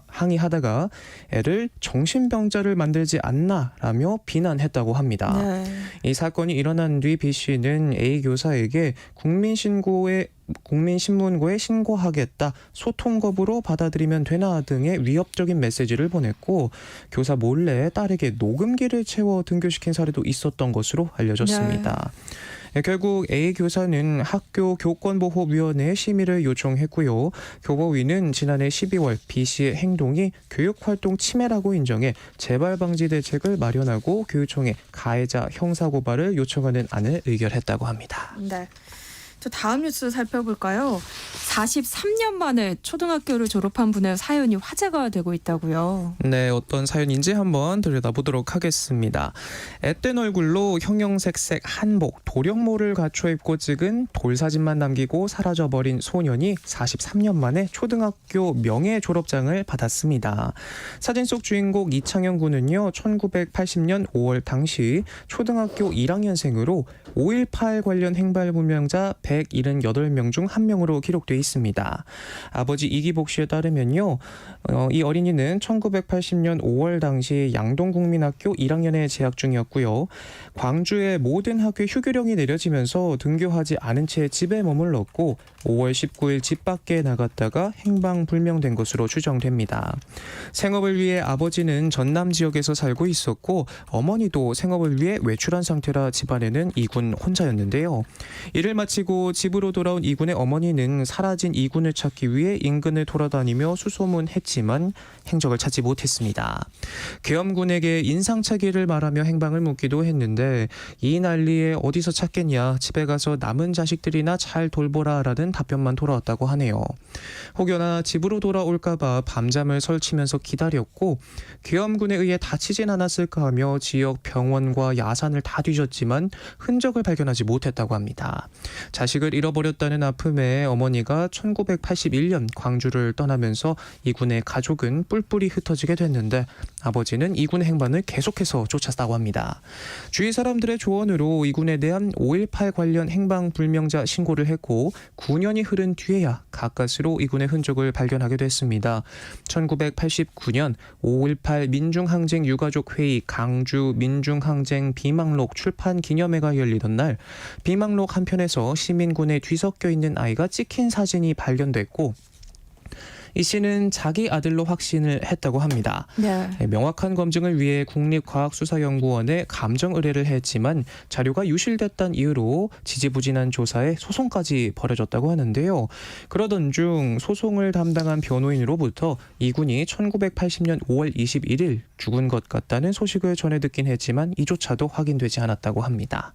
항의하다가 애를 정신병자를 만들지 않나라며 비난했다고 합니다. 네. 이 사건이 일어난 뒤 B씨는 A 교사에게 국민신문고에 신고하겠다, 소통 거부로 받아들이면 되나 등의 위협적인 메시지를 보냈고 교사 몰래 딸에게 녹음기를 채워 등교시킨 사례도 있었던 것으로 알려졌습니다. 네, 결국 A 교사는 학교 교권보호위원회에 심의를 요청했고요. 교보위는 지난해 12월 B씨의 행동이 교육활동 침해라고 인정해 재발방지 대책을 마련하고 교육청에 가해자 형사고발을 요청하는 안을 의결했다고 합니다. 네. 또 다음 뉴스 살펴볼까요? 43년 만에 초등학교를 졸업한 분의 사연이 화제가 되고 있다고요. 네, 어떤 사연인지 한번 들여다보도록 하겠습니다. 앳된 얼굴로 형형색색 한복, 도령모를 갖춰 입고 찍은 돌사진만 남기고 사라져버린 소년이 43년 만에 초등학교 명예 졸업장을 받았습니다. 사진 속 주인공 이창현 군은요, 1980년 5월 당시 초등학교 1학년생으로 5.18 관련 행발불명자 178명 중 한 명으로 기록돼 있습니다. 아버지 이기복 씨에 따르면요, 이 어린이는 1980년 5월 당시 양동국민학교 1학년에 재학 중이었고요. 광주의 모든 학교 휴교령이 내려지면서 등교하지 않은 채 집에 머물렀고 5월 19일 집 밖에 나갔다가 행방불명된 것으로 추정됩니다. 생업을 위해 아버지는 전남 지역에서 살고 있었고 어머니도 생업을 위해 외출한 상태라 집안에는 이 군 혼자였는데요. 일을 마치고 또 집으로 돌아온 이군의 어머니는 사라진 이군을 찾기 위해 인근을 돌아다니며 수소문했지만 행적을 찾지 못했습니다. 계엄군에게 인상착의를 말하며 행방을 묻기도 했는데 이 난리에 어디서 찾겠냐, 집에 가서 남은 자식들이나 잘 돌보라라는 답변만 돌아왔다고 하네요. 혹여나 집으로 돌아올까봐 밤잠을 설치면서 기다렸고 계엄군에 의해 다치진 않았을까 하며 지역 병원과 야산을 다 뒤졌지만 흔적을 발견하지 못했다고 합니다. 자식을 잃어버렸다는 아픔에 어머니가 1981년 광주를 떠나면서 이군의 가족은 뿔뿔이 흩어지게 됐는데 아버지는 이군의 행방을 계속해서 쫓았다고 합니다. 주위 사람들의 조언으로 이군에 대한 5.18 관련 행방 불명자 신고를 했고 9년이 흐른 뒤에야 가까스로 이군의 흔적을 발견하게 됐습니다. 1989년 5.18 민중항쟁 유가족회의 강주 민중항쟁 비망록 출판 기념회가 열리던 날 비망록 한편에서 시민군에 뒤섞여 있는 아이가 찍힌 사진이 발견됐고 이 씨는 자기 아들로 확신을 했다고 합니다. 네. 명확한 검증을 위해 국립과학수사연구원에 감정 의뢰를 했지만 자료가 유실됐다는 이유로 지지부진한 조사에 소송까지 벌어졌다고 하는데요. 그러던 중 소송을 담당한 변호인으로부터 이군이 1980년 5월 21일 죽은 것 같다는 소식을 전해 듣긴 했지만 이조차도 확인되지 않았다고 합니다.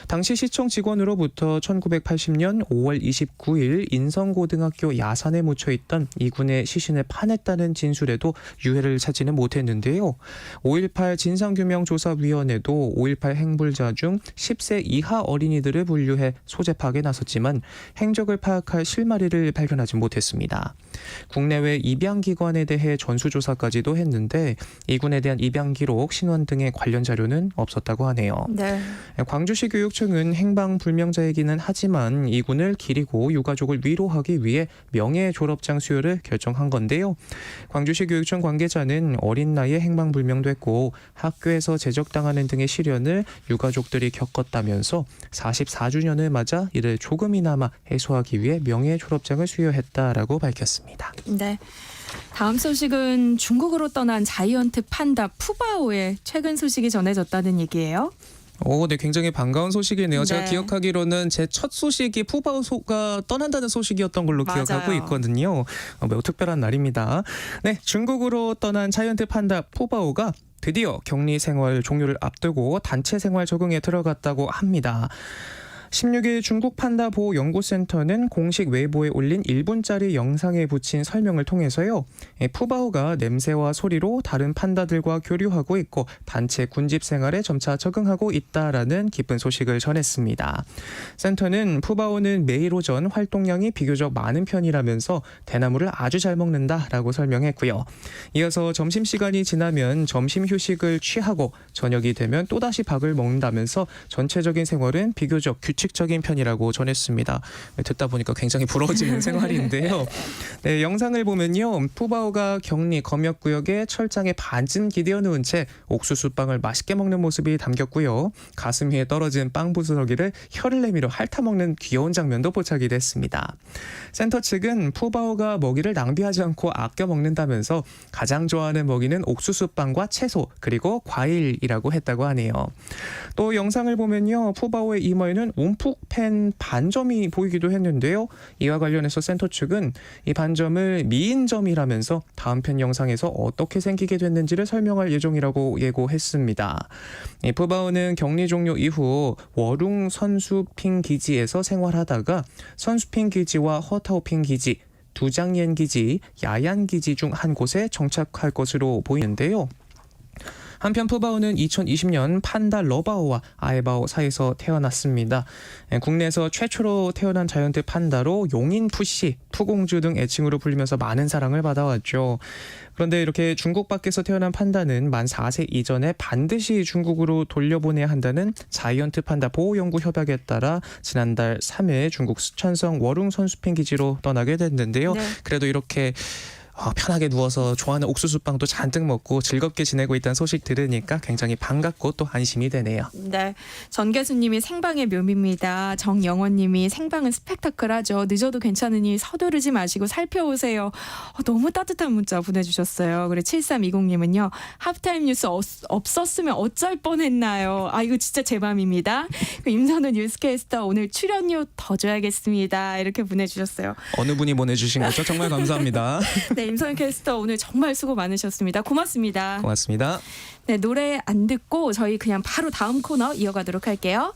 당시 시청 직원으로부터 1980년 5월 29일 인성고등학교 야산에 묻혀있던 이군의 시신을 파냈다는 진술에도 유해를 찾지는 못했는데요. 5.18 진상규명조사위원회도 5.18 행불자 중 10세 이하 어린이들을 분류해 소재 파악에 나섰지만 행적을 파악할 실마리를 발견하지 못했습니다. 국내외 입양기관에 대해 전수조사까지도 했는데 이군에 대한 입양 기록, 신원 등의 관련 자료는 없었다고 하네요. 네. 광주시 교육청은 행방 불명자이기는 하지만 이군을 기리고 유가족을 위로하기 위해 명예 졸업장 수여를 결정한 건데요. 광주시 교육청 관계자는 어린 나이에 행방 불명됐고 학교에서 제적당하는 등의 시련을 유가족들이 겪었다면서 44주년을 맞아 이를 조금이나마 해소하기 위해 명예 졸업장을 수여했다라고 밝혔습니다. 네. 다음 소식은 중국으로 떠난 자이언트 판다 푸바오의 최근 소식이 전해졌다는 얘기예요. 네, 굉장히 반가운 소식이네요. 네. 제가 기억하기로는 제 첫 소식이 푸바오가 떠난다는 소식이었던 걸로 맞아요. 기억하고 있거든요. 매우 특별한 날입니다. 네, 중국으로 떠난 자이언트 판다 푸바오가 드디어 격리 생활 종료를 앞두고 단체 생활 적응에 들어갔다고 합니다. 16일 중국 판다 보호 연구센터는 공식 웨이보에 올린 1분짜리 영상에 붙인 설명을 통해서요. 푸바오가 냄새와 소리로 다른 판다들과 교류하고 있고 단체 군집 생활에 점차 적응하고 있다라는 기쁜 소식을 전했습니다. 센터는 푸바오는 매일 오전 활동량이 비교적 많은 편이라면서 대나무를 아주 잘 먹는다라고 설명했고요. 이어서 점심시간이 지나면 점심 휴식을 취하고 저녁이 되면 또다시 밥을 먹는다면서 전체적인 생활은 비교적 규칙적인 편이라고 전했습니다. 듣다 보니까 굉장히 부러워지는 생활인데요. 네, 영상을 보면요. 푸바오가 격리 검역구역에 철장에 반쯤 기대어 놓은 채 옥수수빵을 맛있게 먹는 모습이 담겼고요. 가슴 위에 떨어진 빵 부스러기를 혀를 내밀어 핥아먹는 귀여운 장면도 포착이 됐습니다. 센터 측은 푸바오가 먹이를 낭비하지 않고 아껴 먹는다면서 가장 좋아하는 먹이는 옥수수빵과 채소 그리고 과일이라고 했다고 하네요. 또 영상을 보면요. 푸바오의 이마에는 움푹 팬 반점이 보이기도 했는데요. 이와 관련해서 센터 측은 이 반점을 미인점이라면서 다음 편 영상에서 어떻게 생기게 됐는지를 설명할 예정이라고 예고했습니다. 푸바오는 격리 종료 이후 워룽 선수핑 기지에서 생활하다가 선수핑 기지와 허타오핑 기지, 두장옌 기지, 야얀 기지 중 한 곳에 정착할 것으로 보이는데요. 한편 푸바오는 2020년 판다 러바오와 아에바오 사이에서 태어났습니다. 국내에서 최초로 태어난 자이언트 판다로 용인 푸씨, 푸공주 등 애칭으로 불리면서 많은 사랑을 받아왔죠. 그런데 이렇게 중국 밖에서 태어난 판다는 만 4세 이전에 반드시 중국으로 돌려보내야 한다는 자이언트 판다 보호연구협약에 따라 지난달 3일 중국 스촨성 워룽 선수핑 기지로 떠나게 됐는데요. 네. 그래도 이렇게 편하게 누워서 좋아하는 옥수수빵도 잔뜩 먹고 즐겁게 지내고 있다는 소식 들으니까 굉장히 반갑고 또 안심이 되네요. 네, 전계수님이 생방의 묘미입니다. 정영원님이 생방은 스펙타클하죠. 늦어도 괜찮으니 서두르지 마시고 살펴오세요. 너무 따뜻한 문자 보내주셨어요. 그리고 7320님은요. 하프타임 뉴스 없었으면 어쩔 뻔했나요? 이거 진짜 제 맘입니다. 임선우 뉴스캐스터 오늘 출연료 더 줘야겠습니다. 이렇게 보내주셨어요. 어느 분이 보내주신 거죠? 정말 감사합니다. 네, 임선우 캐스터 오늘 정말 수고 많으셨습니다. 고맙습니다. 고맙습니다. 네, 노래 안 듣고 저희 그냥 바로 다음 코너 이어가도록 할게요.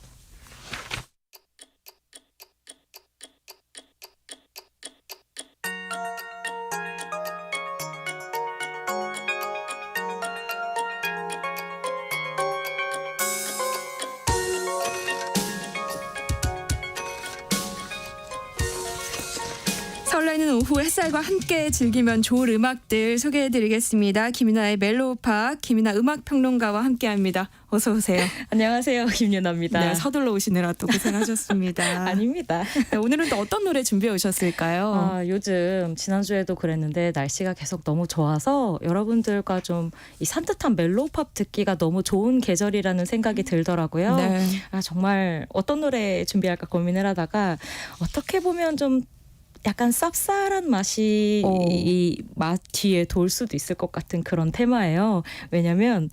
설레는 오후 햇살과 함께 즐기면 좋을 음악들 소개해드리겠습니다. 김윤아의 멜로우팝, 김윤아 음악평론가와 함께합니다. 어서 오세요. 안녕하세요, 김윤아입니다. 네, 서둘러 오시느라 또 고생하셨습니다. 아닙니다. 네, 오늘은 또 어떤 노래 준비해 오셨을까요? 요즘 지난주에도 그랬는데 날씨가 계속 너무 좋아서 여러분들과 좀 이 산뜻한 멜로우팝 듣기가 너무 좋은 계절이라는 생각이 들더라고요. 네. 정말 어떤 노래 준비할까 고민을 하다가 어떻게 보면 좀 약간 쌉쌀한 맛이 이 맛 뒤에 돌 수도 있을 것 같은 그런 테마예요. 왜냐하면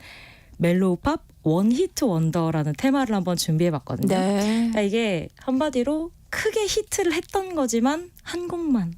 멜로우팝 원히트 원더라는 테마를 한번 준비해봤거든요. 네. 그러니까 이게 한마디로 크게 히트를 했던 거지만 한 곡만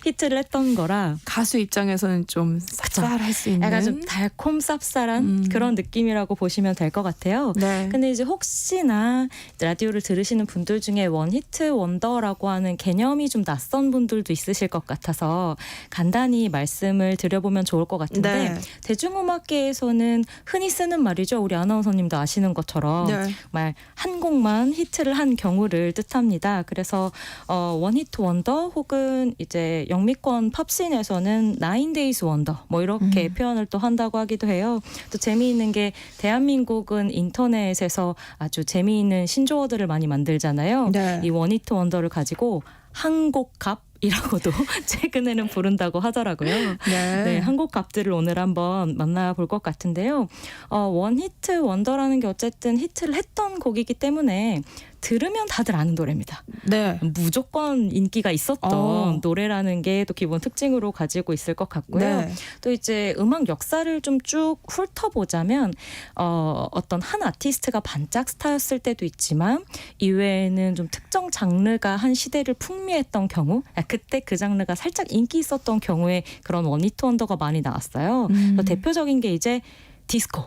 히트를 했던 거라 가수 입장에서는 좀 쌉쌀할 수 있는 약간 좀 달콤 쌉쌀한 그런 느낌이라고 보시면 될 것 같아요. 네. 근데 이제 혹시나 라디오를 들으시는 분들 중에 원히트 원더라고 하는 개념이 좀 낯선 분들도 있으실 것 같아서 간단히 말씀을 드려보면 좋을 것 같은데 네. 대중음악계에서는 흔히 쓰는 말이죠. 우리 아나운서님도 아시는 것처럼 네. 정말 한 곡만 히트를 한 경우를 뜻합니다. 그래서 원히트 원더 혹은 이제 영미권 팝씬에서는 9days 원더 뭐 이렇게 표현을 또 한다고 하기도 해요. 또 재미있는 게 대한민국은 인터넷에서 아주 재미있는 신조어들을 많이 만들잖아요. 네. 이 원히트 원더를 가지고 한곡갑이라고도 최근에는 부른다고 하더라고요. 네, 한곡갑들을 오늘 한번 만나볼 것 같은데요. 원히트 원더라는 게 어쨌든 히트를 했던 곡이기 때문에 들으면 다들 아는 노래입니다. 네. 무조건 인기가 있었던 노래라는 게 또 기본 특징으로 가지고 있을 것 같고요. 네. 또 이제 음악 역사를 좀 쭉 훑어보자면 어떤 한 아티스트가 반짝 스타였을 때도 있지만 이외에는 좀 특정 장르가 한 시대를 풍미했던 경우 그때 그 장르가 살짝 인기 있었던 경우에 그런 원히트 원더가 많이 나왔어요. 대표적인 게 이제 디스코.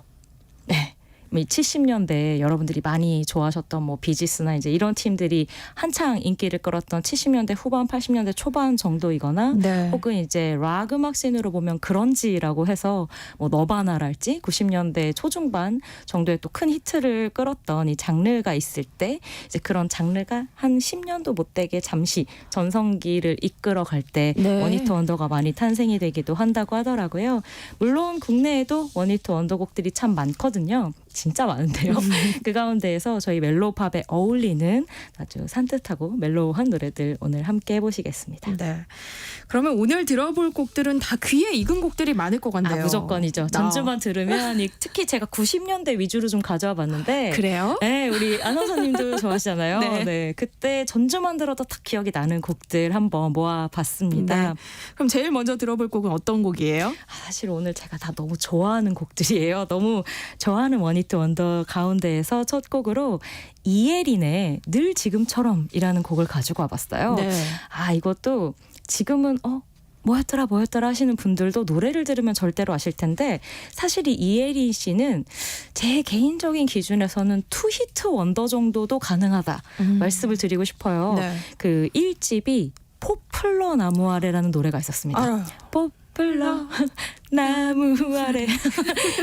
네. 70년대 여러분들이 많이 좋아하셨던 뭐 비지스나 이제 이런 팀들이 한창 인기를 끌었던 70년대 후반, 80년대 초반 정도이거나 네. 혹은 이제 락 음악 씬으로 보면 그런지라고 해서 뭐 너바나랄지 90년대 초중반 정도에 또 큰 히트를 끌었던 이 장르가 있을 때 이제 그런 장르가 한 10년도 못 되게 잠시 전성기를 이끌어 갈 때 네. 원히트 원더가 많이 탄생이 되기도 한다고 하더라고요. 물론 국내에도 원히트 원더곡들이 참 많거든요. 진짜 많은데요. 그 가운데에서 저희 멜로우팝에 어울리는 아주 산뜻하고 멜로우한 노래들 오늘 함께 해보시겠습니다. 네. 그러면 오늘 들어볼 곡들은 다 귀에 익은 곡들이 많을 것 같네요. 무조건이죠. 전주만 들으면 특히 제가 90년대 위주로 좀 가져와 봤는데 그래요? 네, 우리 아나운서님도 좋아하시잖아요. 네. 네, 그때 전주만 들어도 딱 기억이 나는 곡들 한번 모아봤습니다. 네. 그럼 제일 먼저 들어볼 곡은 어떤 곡이에요? 사실 오늘 제가 다 너무 좋아하는 곡들이에요. 너무 좋아하는 원히트 원더 가운데에서 첫 곡으로 이혜린의 늘 지금처럼이라는 곡을 가지고 와봤어요. 네. 이것도 지금은 뭐였더라 하시는 분들도 노래를 들으면 절대로 아실 텐데 사실 이 이혜린 씨는 제 개인적인 기준에서는 투히트 원더 정도도 가능하다 말씀을 드리고 싶어요. 네. 그 1집이 포플러 나무 아래라는 노래가 있었습니다. 알아요. 포플러 나무 아래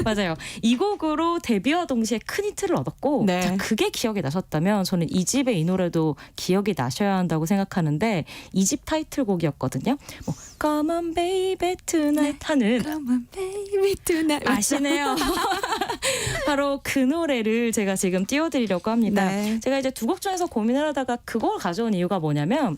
맞아요. 이 곡으로 데뷔와 동시에 큰 히트를 얻었고 네. 자, 그게 기억이 나셨다면 저는 이 집의 이 노래도 기억이 나셔야 한다고 생각하는데 이 집 타이틀곡이었거든요. 뭐 Come on baby tonight 하는 Come on baby tonight. 아시네요. 바로 그 노래를 제가 지금 띄워드리려고 합니다. 네. 제가 이제 두 곡 중에서 고민을 하다가 그걸 가져온 이유가 뭐냐면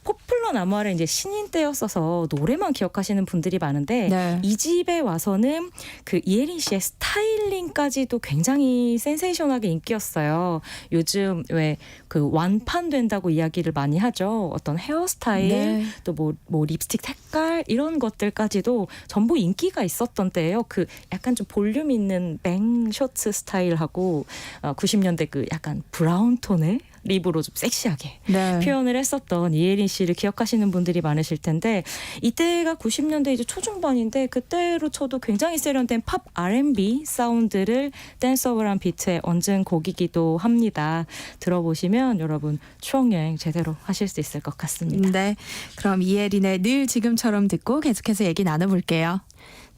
포플러 나무 아래 이제 신인 때였어서 노래만 기억하시는 분들이 많은데 네. 이 집에 와서는 그 이혜린 씨의 스타일링까지도 굉장히 센세이션하게 인기였어요. 요즘 왜 그 완판된다고 이야기를 많이 하죠. 어떤 헤어스타일 네. 또 뭐 립스틱 색깔 이런 것들까지도 전부 인기가 있었던 때예요. 그 약간 좀 볼륨 있는 뱅 셔츠 스타일하고 90년대 그 약간 브라운 톤의 립으로 좀 섹시하게 네. 표현을 했었던 이혜린 씨를 기억하시는 분들이 많으실 텐데 이때가 90년대 이제 초중반인데 그때로 쳐도 굉장히 세련된 팝 R&B 사운드를 댄서블한 비트에 얹은 곡이기도 합니다. 들어보시면 여러분 추억여행 제대로 하실 수 있을 것 같습니다. 네. 그럼 이혜린의 늘 지금처럼 듣고 계속해서 얘기 나눠볼게요.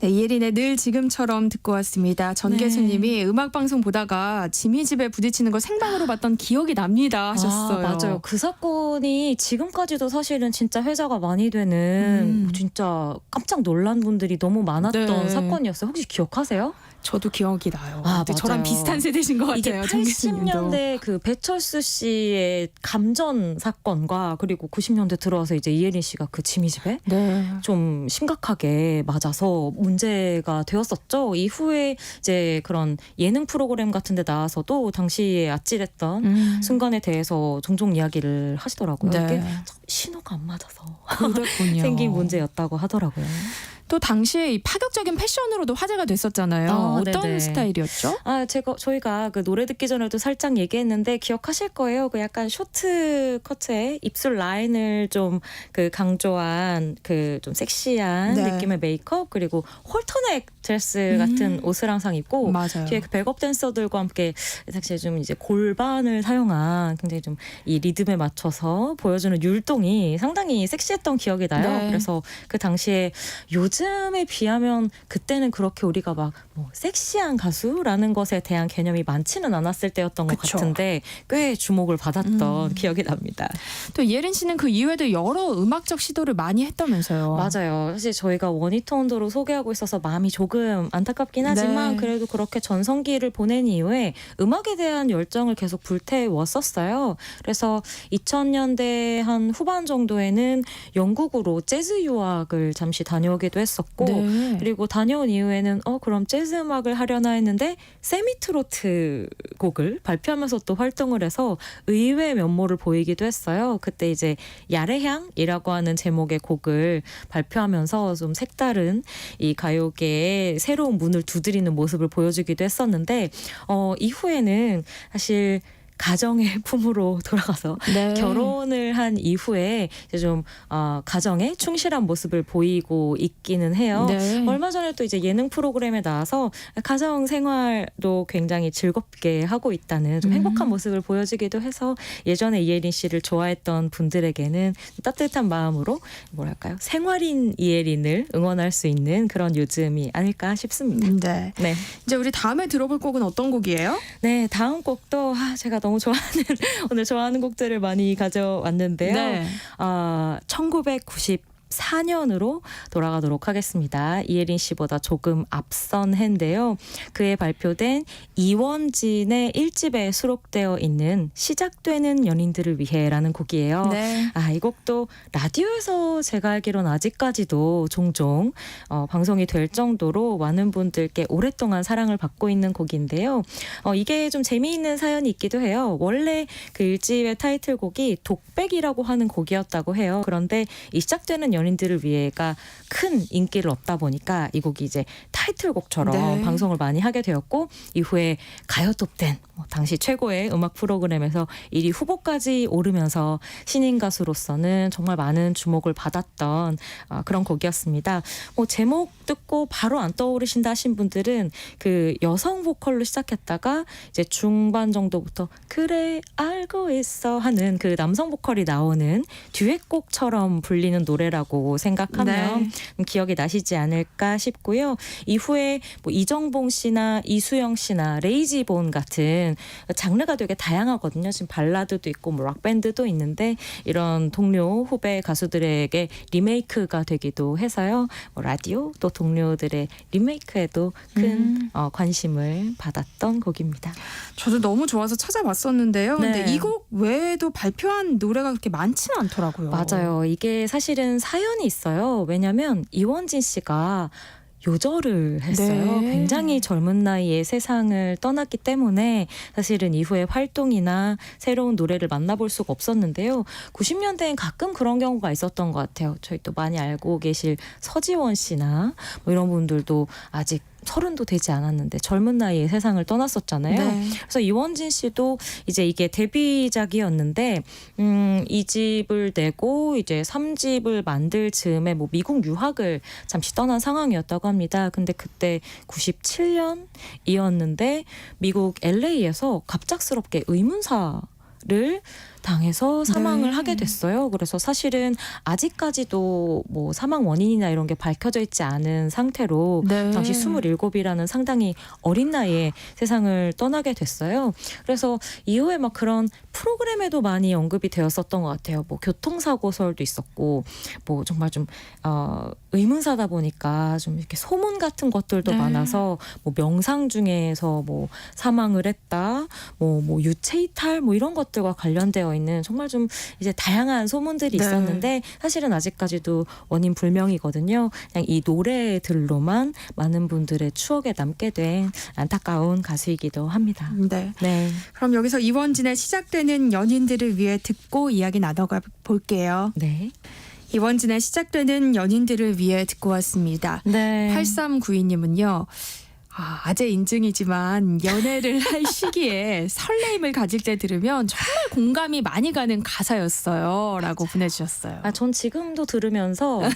네, 이혜린의 늘 지금처럼 듣고 왔습니다. 전계수님이 음악 방송 보다가 지미 집에 부딪히는 거 생방으로 봤던 기억이 납니다 하셨어요. 맞아요. 그 사건이 지금까지도 사실은 진짜 회자가 많이 되는 진짜 깜짝 놀란 분들이 너무 많았던 네. 사건이었어요. 혹시 기억하세요? 저도 기억이 나요. 아, 근데 저랑 맞아요. 비슷한 세대신 것 이게 같아요. 전계수님도. 80년대 그 배철수 씨의 감전 사건과 그리고 90년대 들어와서 이제 이혜린 씨가 그 지미 집에 네. 좀 심각하게 맞아서 문제가 되었었죠. 이후에 이제 그런 예능 프로그램 같은 데 나와서도 당시에 아찔했던 순간에 대해서 종종 이야기를 하시더라고요. 네. 이게 참 신호가 안 맞아서 그랬군요. 생긴 문제였다고 하더라고요. 또 당시에 이 파격적인 패션으로도 화제가 됐었잖아요. 어떤 네네. 스타일이었죠? 저희가 그 노래 듣기 전에도 살짝 얘기했는데 기억하실 거예요. 그 약간 쇼트 커트에 입술 라인을 좀 그 강조한 그 좀 섹시한 네. 느낌의 메이크업 그리고 홀터넥 드레스 같은 옷을 항상 입고 맞아요. 뒤에 그 백업 댄서들과 함께 사실 좀 이제 골반을 사용한 굉장히 좀 이 리듬에 맞춰서 보여주는 율동이 상당히 섹시했던 기억이 나요. 네. 그래서 그 당시에 요즘에 비하면 그때는 그렇게 우리가 막 뭐 섹시한 가수라는 것에 대한 개념이 많지는 않았을 때였던 것 그쵸. 같은데 꽤 주목을 받았던 기억이 납니다. 또 이혜린 씨는 그 이후에도 여러 음악적 시도를 많이 했다면서요. 맞아요. 사실 저희가 원히트 원더로 소개하고 있어서 마음이 조금 안타깝긴 하지만 네. 그래도 그렇게 전성기를 보낸 이후에 음악에 대한 열정을 계속 불태웠었어요. 그래서 2000년대 한 후반 정도에는 영국으로 재즈 유학을 잠시 다녀오기도 했었고 네. 그리고 다녀온 이후에는 그럼 재즈 음악을 하려나 했는데 세미트로트 곡을 발표하면서 또 활동을 해서 의외의 면모를 보이기도 했어요. 그때 이제 야래향이라고 하는 제목의 곡을 발표하면서 좀 색다른 이 가요계의 새로운 문을 두드리는 모습을 보여주기도 했었는데 이후에는 사실 가정의 품으로 돌아가서 네. 결혼을 한 이후에 이제 좀 가정에 충실한 모습을 보이고 있기는 해요. 네. 얼마 전에 또 이제 예능 프로그램에 나와서 가정 생활도 굉장히 즐겁게 하고 있다는 좀 행복한 모습을 보여주기도 해서 예전에 이혜린 씨를 좋아했던 분들에게는 따뜻한 마음으로 뭐랄까요 생활인 이혜린을 응원할 수 있는 그런 요즘이 아닐까 싶습니다. 네. 네. 이제 우리 다음에 들어볼 곡은 어떤 곡이에요? 네, 다음 곡도 제가 너무 좋아하는 오늘 좋아하는 곡들을 많이 가져왔는데요. 네. 1994년으로 돌아가도록 하겠습니다. 이혜린 씨보다 조금 앞선 해인데요. 그해 발표된 이원진의 1집에 수록되어 있는 시작되는 연인들을 위해라는 곡이에요. 네. 이 곡도 라디오에서 제가 알기로는 아직까지도 종종 방송이 될 정도로 많은 분들께 오랫동안 사랑을 받고 있는 곡인데요. 이게 좀 재미있는 사연이 있기도 해요. 원래 그 1집의 타이틀곡이 독백이라고 하는 곡이었다고 해요. 그런데 이 시작되는 연인들을 위해가 큰 인기를 얻다 보니까 이 곡이 이제 타이틀곡처럼 네. 방송을 많이 하게 되었고 이후에 가요톱10 당시 최고의 음악 프로그램에서 1위 후보까지 오르면서 신인 가수로서는 정말 많은 주목을 받았던 그런 곡이었습니다. 제목 듣고 바로 안 떠오르신다 하신 분들은 그 여성 보컬로 시작했다가 이제 중반 정도부터 그래 알고 있어 하는 그 남성 보컬이 나오는 듀엣곡처럼 불리는 노래라고 노래라고 생각하면 네. 좀 기억이 나시지 않을까 싶고요. 이후에 뭐 이정봉 씨나 이수영 씨나 레이지본 같은 장르가 되게 다양하거든요. 지금 발라드도 있고 뭐 락밴드도 있는데 이런 동료 후배 가수들에게 리메이크가 되기도 해서요. 뭐 라디오 또 동료들의 리메이크에도 큰 관심을 받았던 곡입니다. 저도 너무 좋아서 찾아봤었는데요. 네. 근데 이 곡 외에도 발표한 노래가 그렇게 많지는 않더라고요. 맞아요. 이게 사실은 사연이 있어요. 왜냐하면 이원진 씨가 요절을 했어요. 네. 굉장히 젊은 나이에 세상을 떠났기 때문에 사실은 이후에 활동이나 새로운 노래를 만나볼 수가 없었는데요. 90년대엔 가끔 그런 경우가 있었던 것 같아요. 저희 또 많이 알고 계실 서지원 씨나 뭐 이런 분들도 아직 30도 되지 않았는데 젊은 나이에 세상을 떠났었잖아요. 네. 그래서 이원진 씨도 이제 이게 데뷔작이었는데 이 집을 내고 이제 3집을 만들 즈음에 뭐 미국 유학을 잠시 떠난 상황이었다고 합니다. 근데 그때 97년이었는데 미국 LA에서 갑작스럽게 의문사를 당해서 사망을 네. 하게 됐어요. 그래서 사실은 아직까지도 뭐 사망 원인이나 이런 게 밝혀져 있지 않은 상태로 네. 당시 27이라는 상당히 어린 나이에 세상을 떠나게 됐어요. 그래서 이후에 막 그런 프로그램에도 많이 언급이 되었었던 것 같아요. 뭐 교통사고설도 있었고 뭐 정말 좀 의문사다 보니까 좀 이렇게 소문 같은 것들도 네. 많아서 뭐 명상 중에서 뭐 사망을 했다, 뭐 유체이탈 뭐 이런 것들과 관련되어 있는 정말 좀 이제 다양한 소문들이 네. 있었는데 사실은 아직까지도 원인 불명이거든요. 그냥 이 노래들로만 많은 분들의 추억에 남게 된 안타까운 가수이기도 합니다. 네. 네. 그럼 여기서 이원진의 시작되는 연인들을 위해 듣고 이야기 나눠가 볼게요. 네. 이원진의 시작되는 연인들을 위해 듣고 왔습니다. 네. 8392님은요. 아재 인증이지만 연애를 할 시기에 설레임을 가질 때 들으면 정말 공감이 많이 가는 가사였어요. 라고 보내주셨어요. 전 지금도 들으면서 한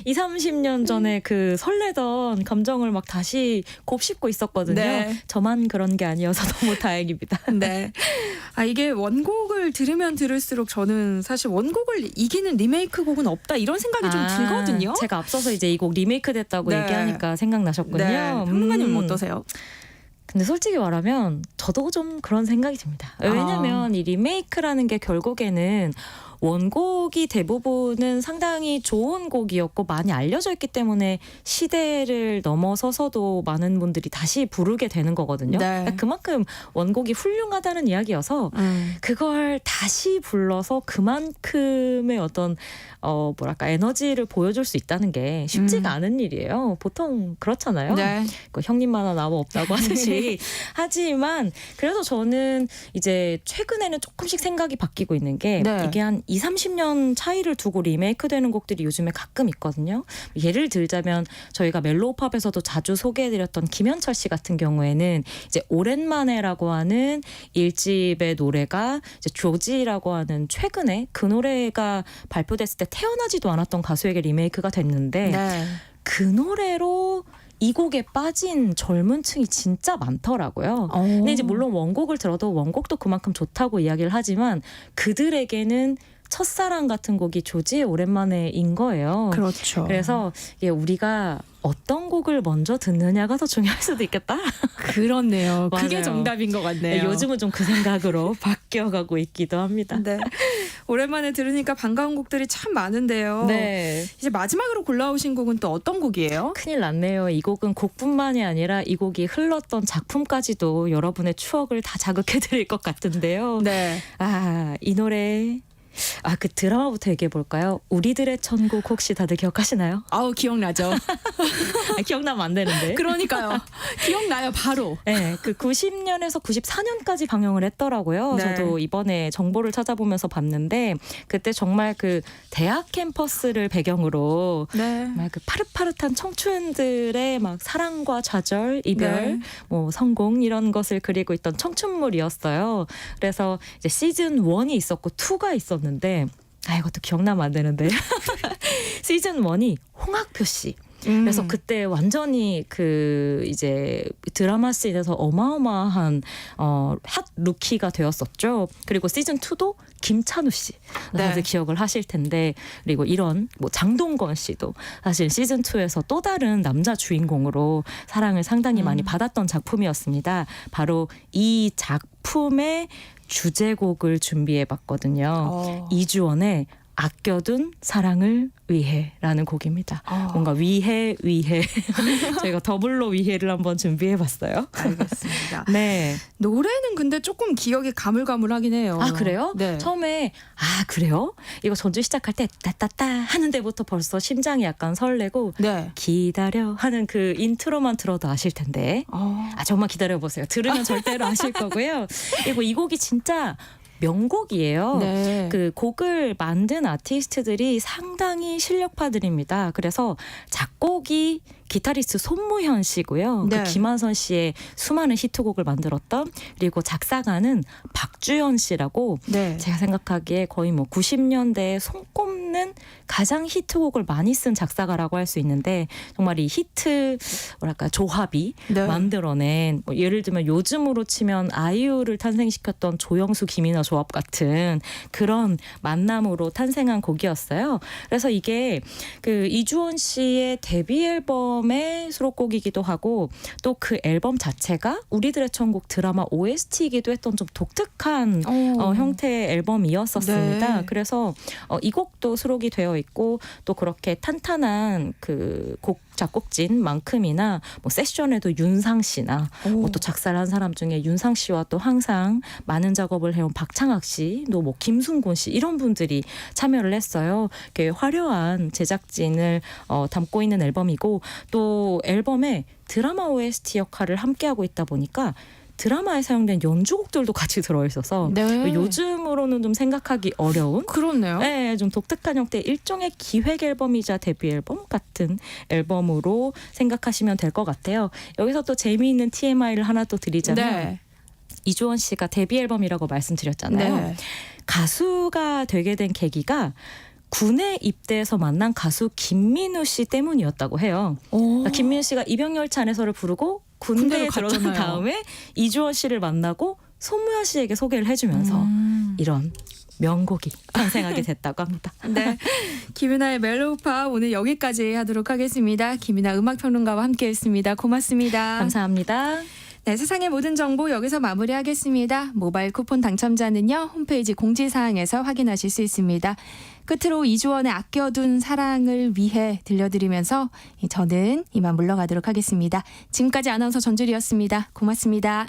20, 30년 전에 그 설레던 감정을 막 다시 곱씹고 있었거든요. 네. 저만 그런 게 아니어서 너무 다행입니다. 네. 이게 원곡을 들으면 들을수록 저는 사실 원곡을 이기는 리메이크 곡은 없다 이런 생각이 좀 들거든요. 제가 앞서서 이제 이 곡 리메이크 됐다고 네. 얘기하니까 생각나셨군요. 네. 평론가님은 어떠세요? 근데 솔직히 말하면 저도 좀 그런 생각이 듭니다. 왜냐면 이 리메이크라는 게 결국에는 원곡이 대부분은 상당히 좋은 곡이었고 많이 알려져 있기 때문에 시대를 넘어서서도 많은 분들이 다시 부르게 되는 거거든요. 네. 그러니까 그만큼 원곡이 훌륭하다는 이야기여서 그걸 다시 불러서 그만큼의 어떤 뭐랄까 에너지를 보여줄 수 있다는 게 쉽지가 않은 일이에요. 보통 그렇잖아요. 네. 그 형님만한 나무 없다고 하듯이 하지만 그래서 저는 이제 최근에는 조금씩 생각이 바뀌고 있는 게 네. 이게 한 20, 30년 차이를 두고 리메이크되는 곡들이 요즘에 가끔 있거든요. 예를 들자면 저희가 멜로우팝에서도 자주 소개해드렸던 김현철 씨 같은 경우에는 이제 오랜만에라고 하는 1집의 노래가 이제 조지라고 하는 최근에 그 노래가 발표됐을 때 태어나지도 않았던 가수에게 리메이크가 됐는데 네. 그 노래로 이 곡에 빠진 젊은 층이 진짜 많더라고요. 근데 이제 물론 원곡을 들어도 원곡도 그만큼 좋다고 이야기를 하지만 그들에게는 첫사랑 같은 곡이 조지의 오랜만에인 거예요. 그렇죠. 그래서 이게 우리가 어떤 곡을 먼저 듣느냐가 더 중요할 수도 있겠다. 그렇네요. 그게 맞아요. 정답인 것 같네요. 요즘은 좀 그 생각으로 바뀌어가고 있기도 합니다. 네. 오랜만에 들으니까 반가운 곡들이 참 많은데요. 네. 이제 마지막으로 골라오신 곡은 또 어떤 곡이에요? 큰일 났네요. 이 곡은 곡뿐만이 아니라 이 곡이 흘렀던 작품까지도 여러분의 추억을 다 자극해드릴 것 같은데요. 네. 이 노래 그 드라마부터 얘기해 볼까요? 우리들의 천국 혹시 다들 기억하시나요? 기억나죠. 기억나면 안 되는데. 그러니까요. 기억나요, 바로. 네, 그 90년에서 94년까지 방영을 했더라고요. 네. 저도 이번에 정보를 찾아보면서 봤는데 그때 정말 그 대학 캠퍼스를 배경으로 네. 정말 그 파릇파릇한 청춘들의 막 사랑과 좌절, 이별, 네. 뭐 성공 이런 것을 그리고 있던 청춘물이었어요. 그래서 이제 시즌 1이 있었고 2가 있었는데 이것도 기억나면 안 되는데 시즌 1이 홍학표 씨 그래서 그때 완전히 그 이제 드라마 씬에서 어마어마한 핫 루키가 되었었죠. 그리고 시즌 2도 김찬우 씨 다들 기억을 하실 텐데, 그리고 이런 뭐 장동건 씨도 사실 시즌 2에서 또 다른 남자 주인공으로 사랑을 상당히 많이 받았던 작품이었습니다. 바로 이 작품의 주제곡을 준비해봤거든요. 이주원의 아껴둔 사랑을 위해라는 곡입니다. 뭔가 위해 저희가 더블로 위해를 한번 준비해봤어요. 알겠습니다. 네. 노래는 근데 조금 기억이 가물가물하긴 해요. 아 그래요? 네. 처음에 아 그래요? 이거 전주 시작할 때 따따따 하는 데부터 벌써 심장이 약간 설레고 네. 기다려 하는 그 인트로만 들어도 아실 텐데 아 정말 기다려보세요. 들으면 절대로 아실 거고요. 그리고 이 곡이 진짜 명곡이에요. 네. 그 곡을 만든 아티스트들이 상당히 실력파들입니다. 그래서 작곡이 기타리스트 손무현 씨고요. 네. 그 김한선 씨의 수많은 히트곡을 만들었던, 그리고 작사가는 박주연 씨라고 네. 제가 생각하기에 거의 뭐 90년대에 손꼽는 가장 히트곡을 많이 쓴 작사가라고 할 수 있는데, 정말 이 히트 뭐랄까 조합이 네. 만들어낸 뭐 예를 들면 요즘으로 치면 아이유를 탄생시켰던 조영수 김이나 조합 같은 그런 만남으로 탄생한 곡이었어요. 그래서 이게 그 이주원 씨의 데뷔 앨범의 수록곡이기도 하고, 또 그 앨범 자체가 우리들의 천국 드라마 OST이기도 했던 좀 독특한 형태의 앨범이었었습니다. 네. 그래서 이 곡도 수록이 되어 있고, 또 그렇게 탄탄한 그 곡 작곡진만큼이나 뭐 세션에도 윤상 씨나 뭐 또 작사를 한 사람 중에 윤상 씨와 또 항상 많은 작업을 해온 박창학 씨, 또 뭐 김순곤 씨, 이런 분들이 참여를 했어요. 이렇게 화려한 제작진을 담고 있는 앨범이고, 또 앨범에 드라마 OST 역할을 함께하고 있다 보니까 드라마에 사용된 연주곡들도 같이 들어있어서 네. 요즘으로는 좀 생각하기 어려운, 그렇네요. 네, 좀 독특한 형태의 일종의 기획 앨범이자 데뷔 앨범 같은 앨범으로 생각하시면 될 것 같아요. 여기서 또 재미있는 TMI를 하나 또 드리자면, 네. 이주원 씨가 데뷔 앨범이라고 말씀드렸잖아요. 네. 가수가 되게 된 계기가 군에 입대해서 만난 가수 김민우 씨 때문이었다고 해요. 그러니까 김민우 씨가 이병열차 안에서를 부르고 군대에 군대로 들어간 갔잖아요. 다음에 이주원 씨를 만나고 손무현 씨에게 소개를 해주면서 이런 명곡이 탄생하게 됐다고 합니다. 네. 김윤아의 멜로우파 오늘 여기까지 하도록 하겠습니다. 김윤아 음악평론가와 함께했습니다. 고맙습니다. 감사합니다. 네, 세상의 모든 정보 여기서 마무리하겠습니다. 모바일 쿠폰 당첨자는요, 홈페이지 공지사항에서 확인하실 수 있습니다. 끝으로 이주원의 아껴둔 사랑을 위해 들려드리면서 저는 이만 물러가도록 하겠습니다. 지금까지 아나운서 전주리였습니다. 고맙습니다.